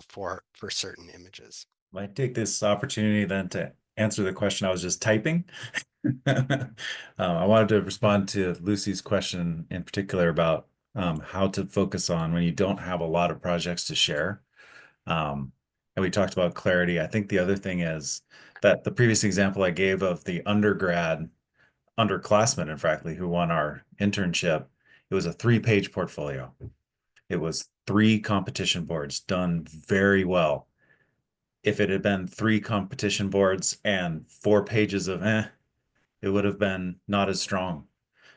for certain images. I take this opportunity then to answer the question I was just typing. I wanted to respond to Lucy's question in particular about how to focus on when you don't have a lot of projects to share. And we talked about clarity. I think the other thing is that the previous example I gave of the underclassmen, in fact, who won our internship, it was a 3-page portfolio. It was 3 competition boards done very well. If it had been 3 competition boards and 4 pages of it would have been not as strong.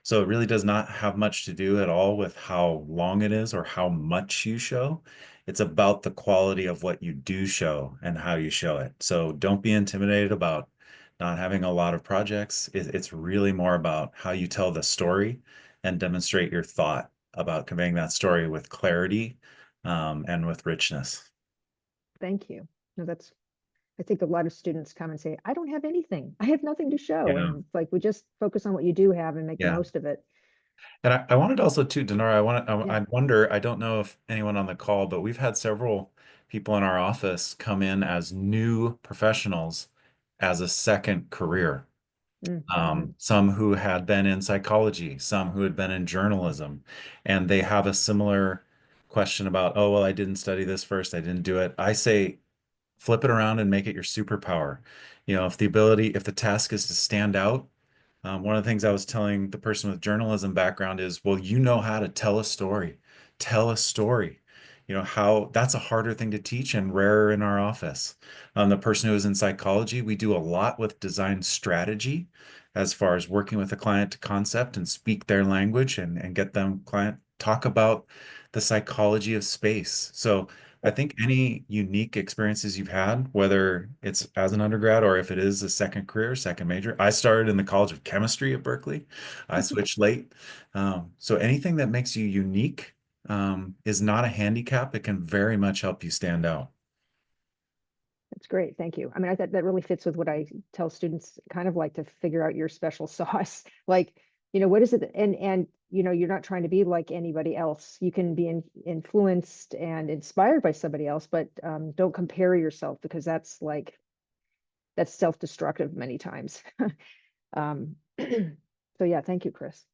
So it really does not have much to do at all with how long it is or how much you show. It's about the quality of what you do show and how you show it. So don't be intimidated about not having a lot of projects. It's really more about how you tell the story and demonstrate your thought about conveying that story with clarity and with richness. Thank you. No, I think a lot of students come and say, I don't have anything. I have nothing to show. Yeah. And it's like, we just focus on what you do have and make the Yeah. most of it. And I wanted also too, Denora, Yeah. I wonder, I don't know if anyone on the call, but we've had several people in our office come in as new professionals as a second career. Mm-hmm. Some who had been in psychology, some who had been in journalism, and they have a similar question about, oh, well, I didn't study this first, I didn't do it. I say, flip it around and make it your superpower. If the task is to stand out, one of the things I was telling the person with journalism background is, well, you know how to tell a story. Tell a story. How that's a harder thing to teach and rarer in our office. The person who is in psychology, we do a lot with design strategy as far as working with a client to concept and speak their language and get them client talk about the psychology of space. So I think any unique experiences you've had, whether it's as an undergrad or if it is a second career, second major. I started in the College of Chemistry at Berkeley. I switched late. So anything that makes you unique is not a handicap. It can very much help you stand out. That's great. Thank you. I mean, I thought that really fits with what I tell students, kind of like to figure out your special sauce. Like, what is it? And you're not trying to be like anybody else. You can be influenced and inspired by somebody else, but don't compare yourself, because that's self-destructive many times. So yeah, thank you, Chris.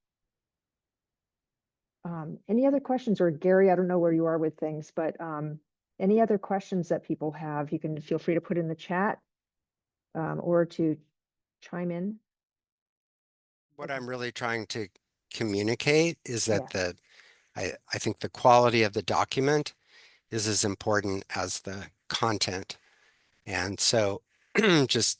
Any other questions? Or Gary, I don't know where you are with things, but any other questions that people have, you can feel free to put in the chat or to chime in. What I'm really trying to communicate is that Yeah. I think the quality of the document is as important as the content. And so just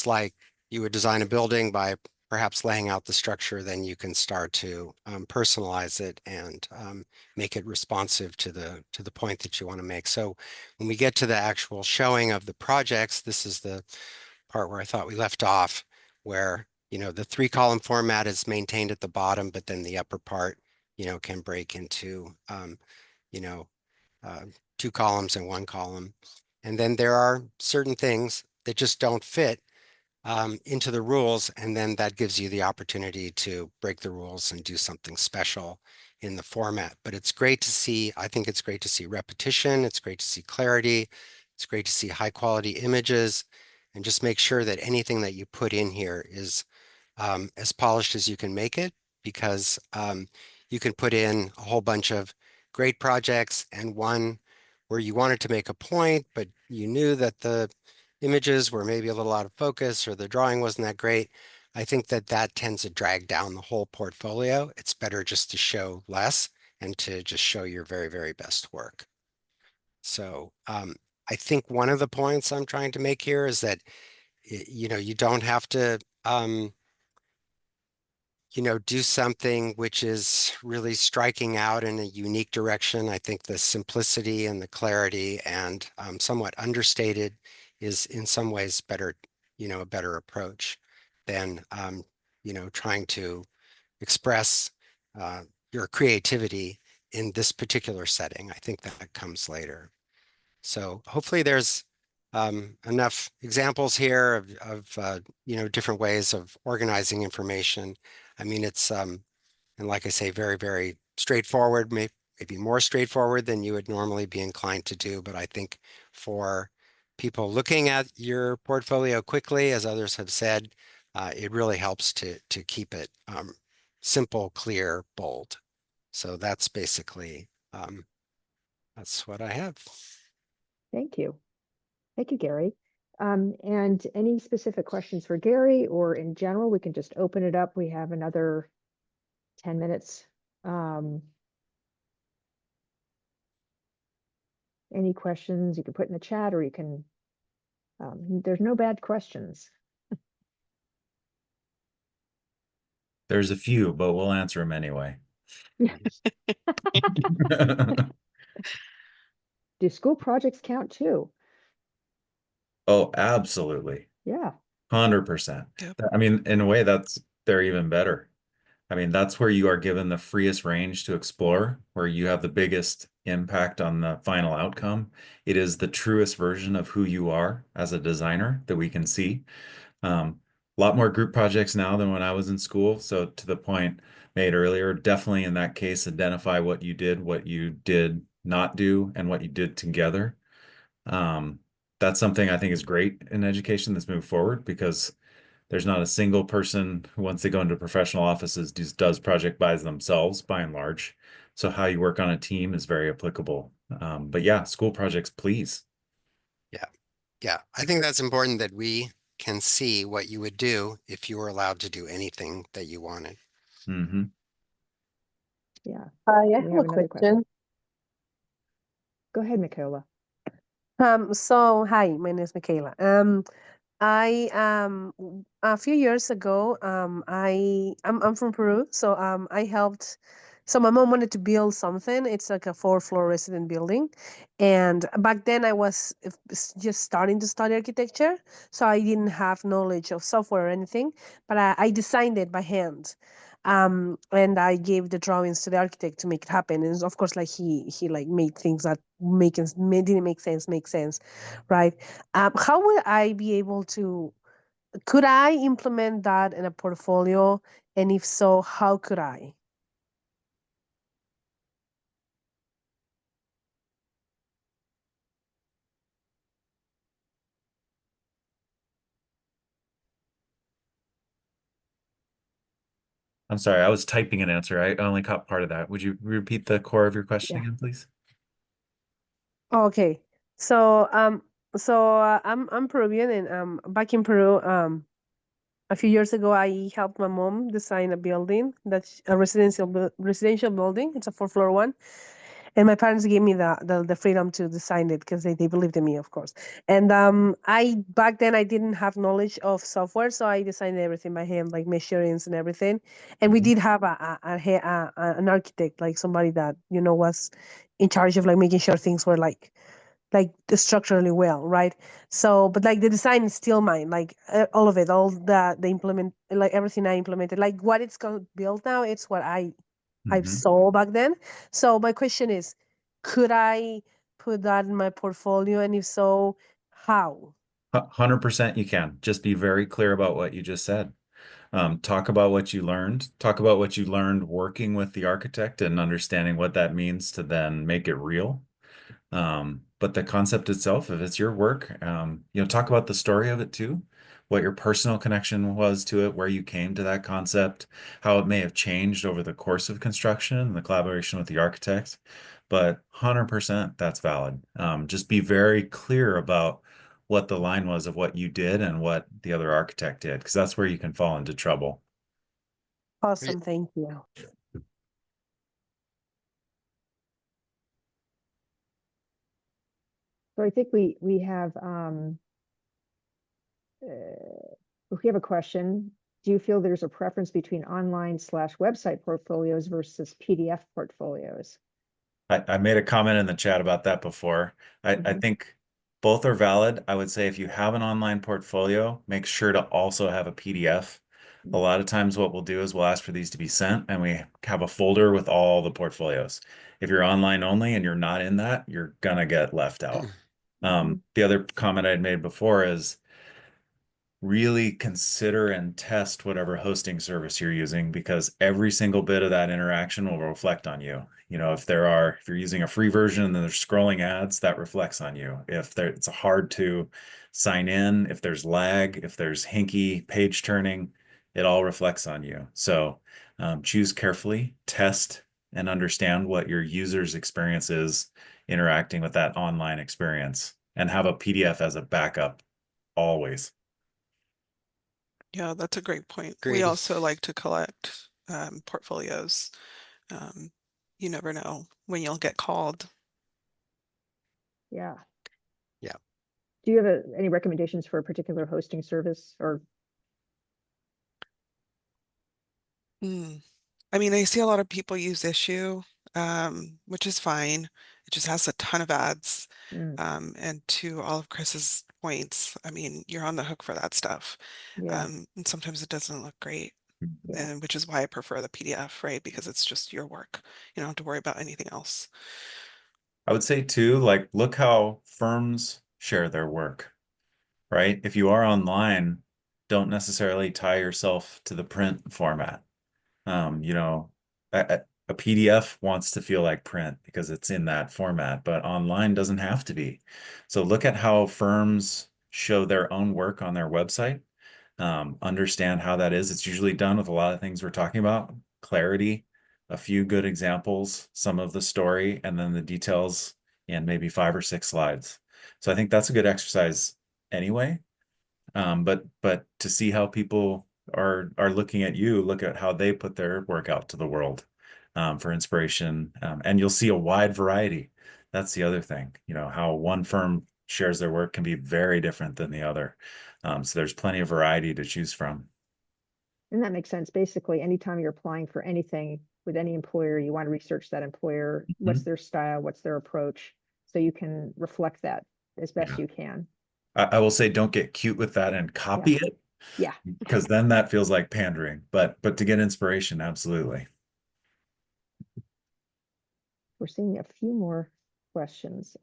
like you would design a building by perhaps laying out the structure, then you can start to personalize it and make it responsive to the point that you want to make. So when we get to the actual showing of the projects, this is the part where I thought we left off, where the 3-column format is maintained at the bottom, but then the upper part can break into 2 columns and 1 column. And then there are certain things that just don't fit into the rules, and then that gives you the opportunity to break the rules and do something special in the format. But it's great to see, I think it's great to see repetition, it's great to see clarity, it's great to see high quality images, and just make sure that anything that you put in here is as polished as you can make it, because you can put in a whole bunch of great projects and one where you wanted to make a point, but you knew that the images were maybe a little out of focus or the drawing wasn't that great. I think that tends to drag down the whole portfolio. It's better just to show less and to just show your very, very best work. So I think one of the points I'm trying to make here is that, you don't have to, do something which is really striking out in a unique direction. I think the simplicity and the clarity and somewhat understated is in some ways better, a better approach than, trying to express your creativity in this particular setting. I think that comes later. So hopefully there's enough examples here of different ways of organizing information. I mean, it's and like I say, very, very straightforward. maybe more straightforward than you would normally be inclined to do. But I think for people looking at your portfolio quickly, as others have said, it really helps to keep it simple, clear, bold. So that's basically that's what I have. Thank you. Thank you, Gary. And any specific questions for Gary, or in general, we can just open it up. We have another 10 minutes. Any questions you can put in the chat, or you can, there's no bad questions. There's a few, but we'll answer them anyway. Do school projects count too? Oh, absolutely. Yeah. 100%. Yep. I mean, in a way, they're even better. I mean, that's where you are given the freest range to explore, where you have the biggest impact on the final outcome. It is the truest version of who you are as a designer that we can see. A lot more group projects now than when I was in school. So to the point made earlier, definitely in that case, identify what you did not do, and what you did together. That's something I think is great in education that's moved forward, because there's not a single person who, once they go into professional offices, does project by themselves by and large. So how you work on a team is very applicable. But yeah, school projects, please. Yeah. Yeah. I think that's important that we can see what you would do if you were allowed to do anything that you wanted. Mm-hmm. Yeah. I We have have a another question. Go ahead, Michaela. So hi, my name is Michaela. I a few years ago, I'm from Peru, so I helped. So my mom wanted to build something. It's like a 4-floor resident building, and back then I was just starting to study architecture, so I didn't have knowledge of software or anything. But I designed it by hand, and I gave the drawings to the architect to make it happen. And of course, like he like made things that didn't make sense, right? How would I be able to, could I implement that in a portfolio? And if so, how could I? I'm sorry, I was typing an answer. I only caught part of that. Would you repeat the core of your question Yeah. again, please? Okay. So I'm Peruvian, and back in Peru, a few years ago I helped my mom design a building that's a residential building. It's a 4-floor one. And my parents gave me the freedom to design it because they believed in me, of course. And I back then I didn't have knowledge of software, so I designed everything by hand, like measurements and everything. And we did have an architect, like somebody that was in charge of like making sure things were like structurally well, right? So, but like the design is still mine, like all of it, all the implement, like everything I implemented, like what it's going to build now, it's what I've Mm-hmm. saw back then. So my question is, could I put that in my portfolio? And if so, how? 100% you can. Just be very clear about what you just said. Talk about what you learned. Talk about what you learned working with the architect and understanding what that means to then make it real. But the concept itself, if it's your work, talk about the story of it too, what your personal connection was to it, where you came to that concept, how it may have changed over the course of construction and the collaboration with the architect. But 100% that's valid. Just be very clear about what the line was of what you did and what the other architect did, because that's where you can fall into trouble. Awesome, thank you. So I think we have a question. Do you feel there's a preference between online/website portfolios versus PDF portfolios? I made a comment in the chat about that before. I Mhm. think both are valid. I would say if you have an online portfolio, make sure to also have a PDF. A lot of times what we'll do is we'll ask for these to be sent, and we have a folder with all the portfolios. If you're online only and you're not in that, you're gonna get left out. The other comment I'd made before is really consider and test whatever hosting service you're using, because every single bit of that interaction will reflect on you. You know, if you're using a free version and then there's scrolling ads, that reflects on you. If it's hard to sign in, if there's lag, if there's hinky page turning, it all reflects on you. So choose carefully, test, and understand what your user's experience is interacting with that online experience, and have a PDF as a backup always. Yeah, that's a great point. We Agreed. also like to collect portfolios. You never know when you'll get called. Yeah. Yeah. Do you have any recommendations for a particular hosting service or? I mean, I see a lot of people use Issue, which is fine. It just has a ton of ads. Mm, And to all of Chris's points, I mean, you're on the hook for that stuff. yeah, And sometimes it doesn't look great, yeah. and which is why I prefer the PDF, right? Because it's just your work. You don't have to worry about anything else. I would say too, like, look how firms share their work, right? If you are online, don't necessarily tie yourself to the print format. You know, a PDF wants to feel like print because it's in that format, but online doesn't have to be. So look at how firms show their own work on their website. Understand how that is. It's usually done with a lot of things we're talking about: clarity, a few good examples, some of the story, and then the details in maybe 5 or 6 slides. So I think that's a good exercise anyway. But to see how people are looking at you, look at how they put their work out to the world for inspiration, and you'll see a wide variety. That's the other thing, you know, how one firm shares their work can be very different than the other. So there's plenty of variety to choose from. And that makes sense. Basically, anytime you're applying for anything with any employer, you want to research that employer, what's their style, what's their approach, so you can reflect that as best you can. I will say, don't get cute with that and copy it, Yeah. because then that feels like pandering. But to get inspiration, absolutely. We're seeing a few more questions.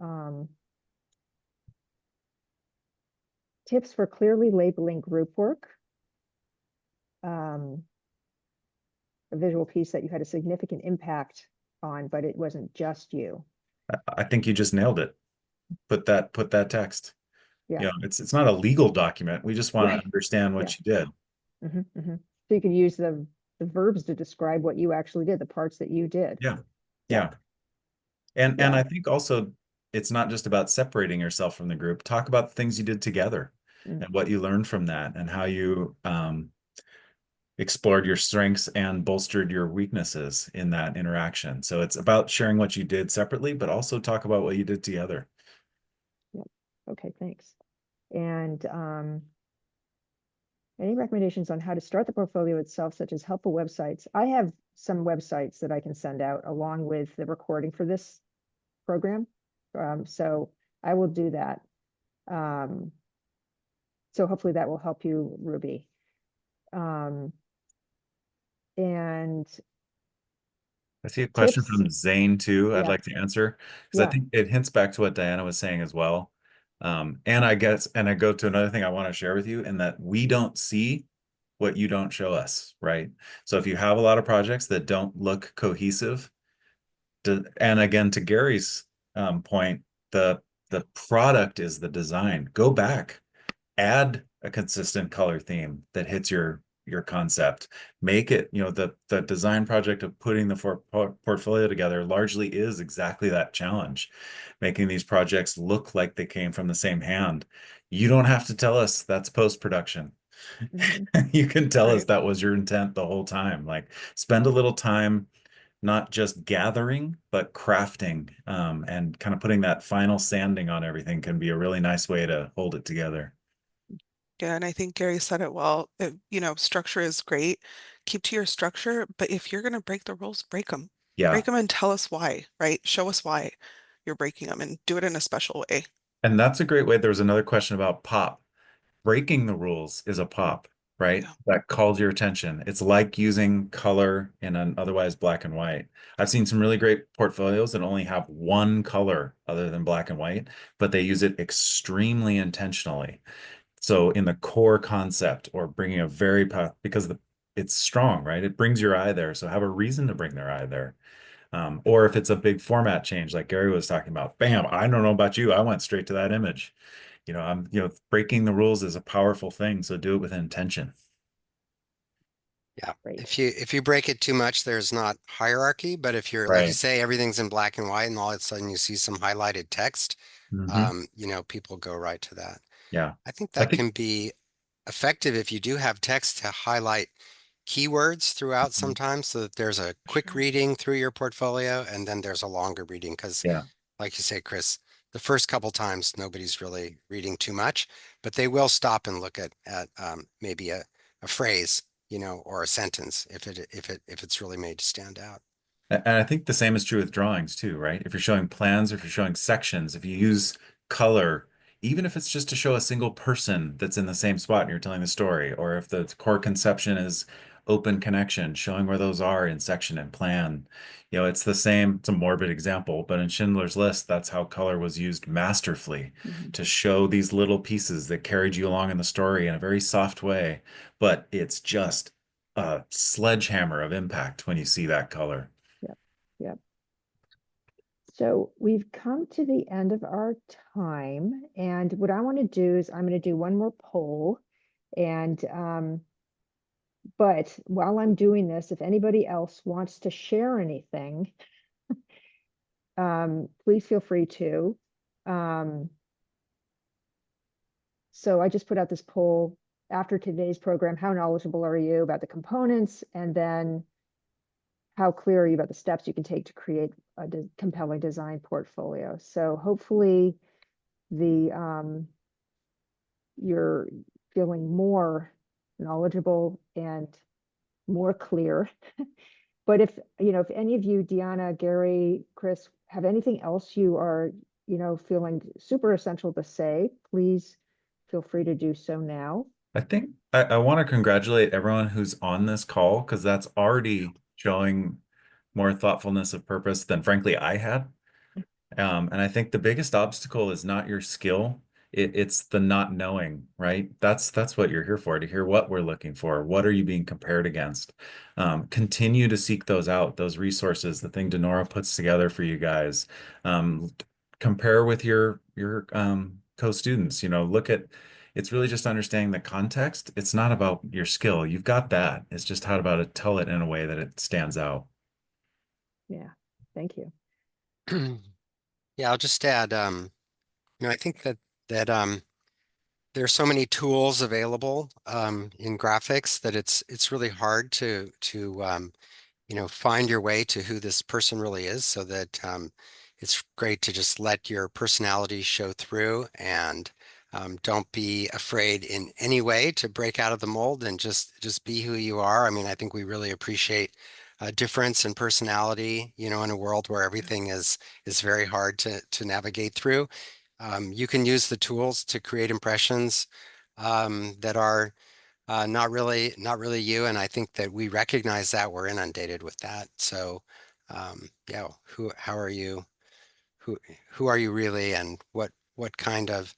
Tips for clearly labeling group work. A visual piece that you had a significant impact on, but it wasn't just you. I think you just nailed it. Put that text. Yeah. You know, it's not a legal document. We just want Right. to understand what you did. So you could use the verbs to describe what you actually did, the parts that you did. Yeah. Yeah. And Yeah. I think also it's not just about separating yourself from the group. Talk about the things you did together and what you learned from that, and how you explored your strengths and bolstered your weaknesses in that interaction. So it's about sharing what you did separately, but also talk about what you did together. Yep. Okay, thanks. And any recommendations on how to start the portfolio itself, such as helpful websites? I have some websites that I can send out along with the recording for this program. So I will do that. So hopefully that will help you, Ruby. And I see a question tips. from Zane too. I'd Yeah. like to answer, because I Yeah. think it hints back to what Diana was saying as well. And I guess, and I go to another thing I want to share with you, in that we don't see what you don't show us, right? So if you have a lot of projects that don't look cohesive, and again, to Gary's point, the product is the design. Go back, add a consistent color theme that hits your concept. Make it, you know, the design project of putting the portfolio together largely is exactly that challenge, making these projects look like they came from the same hand. You don't have to tell us that's post-production. You can tell us that was your intent the whole time. Like, spend a little time not just gathering, but crafting, and kind of putting that final sanding on everything can be a really nice way to hold it together. Yeah, and I think Gary said it well. You know, structure is great. Keep to your structure, but if you're going to break the rules, break them. Yeah. Break them and tell us why, right? Show us why you're breaking them, and do it in a special way. And that's a great way. There was another question about pop. Breaking the rules is a pop, right? Yeah. That calls your attention. It's like using color in an otherwise black and white. I've seen some really great portfolios that only have one color other than black and white, but they use it extremely intentionally. So in the core concept, or bringing a very, because it's strong, right? It brings your eye there. So have a reason to bring their eye there. Or if it's a big format change, like Gary was talking about, bam, I don't know about you, I went straight to that image. Breaking the rules is a powerful thing, so do it with intention. Yeah. Great. If you break it too much, there's not hierarchy, but if you're like you Right. say, everything's in black and white and all of a sudden you see some highlighted text, Mhm. people go right to that. Yeah. I think I that think can be effective if you do have text to highlight keywords throughout sometimes so that there's a quick Sure. reading through your portfolio and then there's a longer reading because yeah. like you say, Chris, the first couple times nobody's really reading too much, but they will stop and look at maybe a phrase, or a sentence if it's really made to stand out. And I think the same is true with drawings too, right? If you're showing plans, or if you're showing sections, if you use color, even if it's just to show a single person that's in the same spot and you're telling the story, or if the core conception is open connection, showing where those are in section and plan. It's the same, it's a morbid example, but in Schindler's List, that's how color was used masterfully Mhm. to show these little pieces that carried you along in the story in a very soft way, but it's just a sledgehammer of impact when you see that color. Yep. Yep. So we've come to the end of our time, and what I want to do is I'm going to do one more poll, and but while I'm doing this, if anybody else wants to share anything, please feel free to. So I just put out this poll after today's program. How knowledgeable are you about the components? And then how clear are you about the steps you can take to create a compelling design portfolio? So hopefully you're feeling more knowledgeable and more clear. But if any of you, Deanna, Gary, Chris, have anything else you are, feeling super essential to say, please feel free to do so now. I think I want to congratulate everyone who's on this call because that's already showing more thoughtfulness of purpose than frankly I had. And I think the biggest obstacle is not your skill. It's the not knowing, right? That's what you're here for, to hear what we're looking for. What are you being compared against? Continue to seek those out, those resources, the thing Denora puts together for you guys. Compare with your co-students, it's really just understanding the context. It's not about your skill. You've got that. It's just how to tell it in a way that it stands out. Yeah, thank you. Yeah, I'll just add, I think that there's so many tools available in graphics that it's really hard to find your way to who this person really is, so that it's great to just let your personality show through and don't be afraid in any way to break out of the mold and just be who you are. I mean, I think we really appreciate a difference in personality, in a world where everything is very hard to navigate through. You can use the tools to create impressions that are not really you. And I think that we recognize that we're inundated with that. So yeah, how are you? Who are you really? And what kind of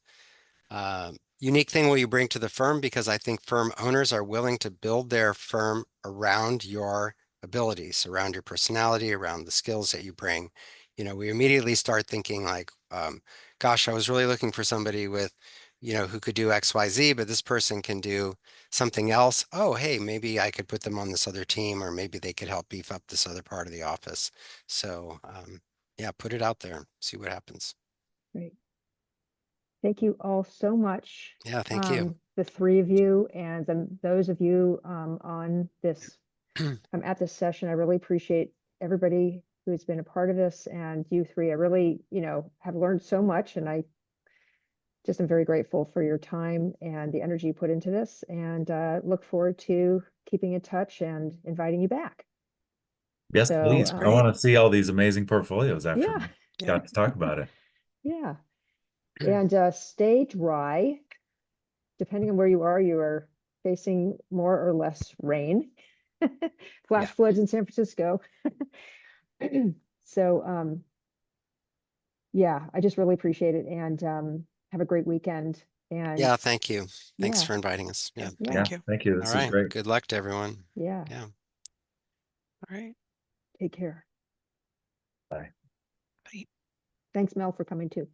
unique thing will you bring to the firm? Because I think firm owners are willing to build their firm around your abilities, around your personality, around the skills that you bring. We immediately start thinking like, gosh, I was really looking for somebody with, who could do X, Y, Z, but this person can do something else. Oh, hey, maybe I could put them on this other team, or maybe they could help beef up this other part of the office. So yeah, put it out there, see what happens. Great. Thank you all so much. Yeah, thank you. The three of you and then those of you on this at this session. I really appreciate everybody who's been a part of this, and you three. I really, have learned so much, and I just am very grateful for your time and the energy you put into this, and look forward to keeping in touch and inviting you back. Yes, So, please. I want to see all these amazing portfolios after yeah, we got to talk about it. yeah. And stay dry. Depending on where you are facing more or less rain. Flash floods in San Francisco. So yeah, I just really appreciate it, and have a great weekend. And Yeah, thank you. Thanks yeah, for inviting us. Yeah. Thank you. Thank you. All This is right. great. Good luck to everyone. yeah, Yeah. All right. take care. Thanks, Mel, for coming too.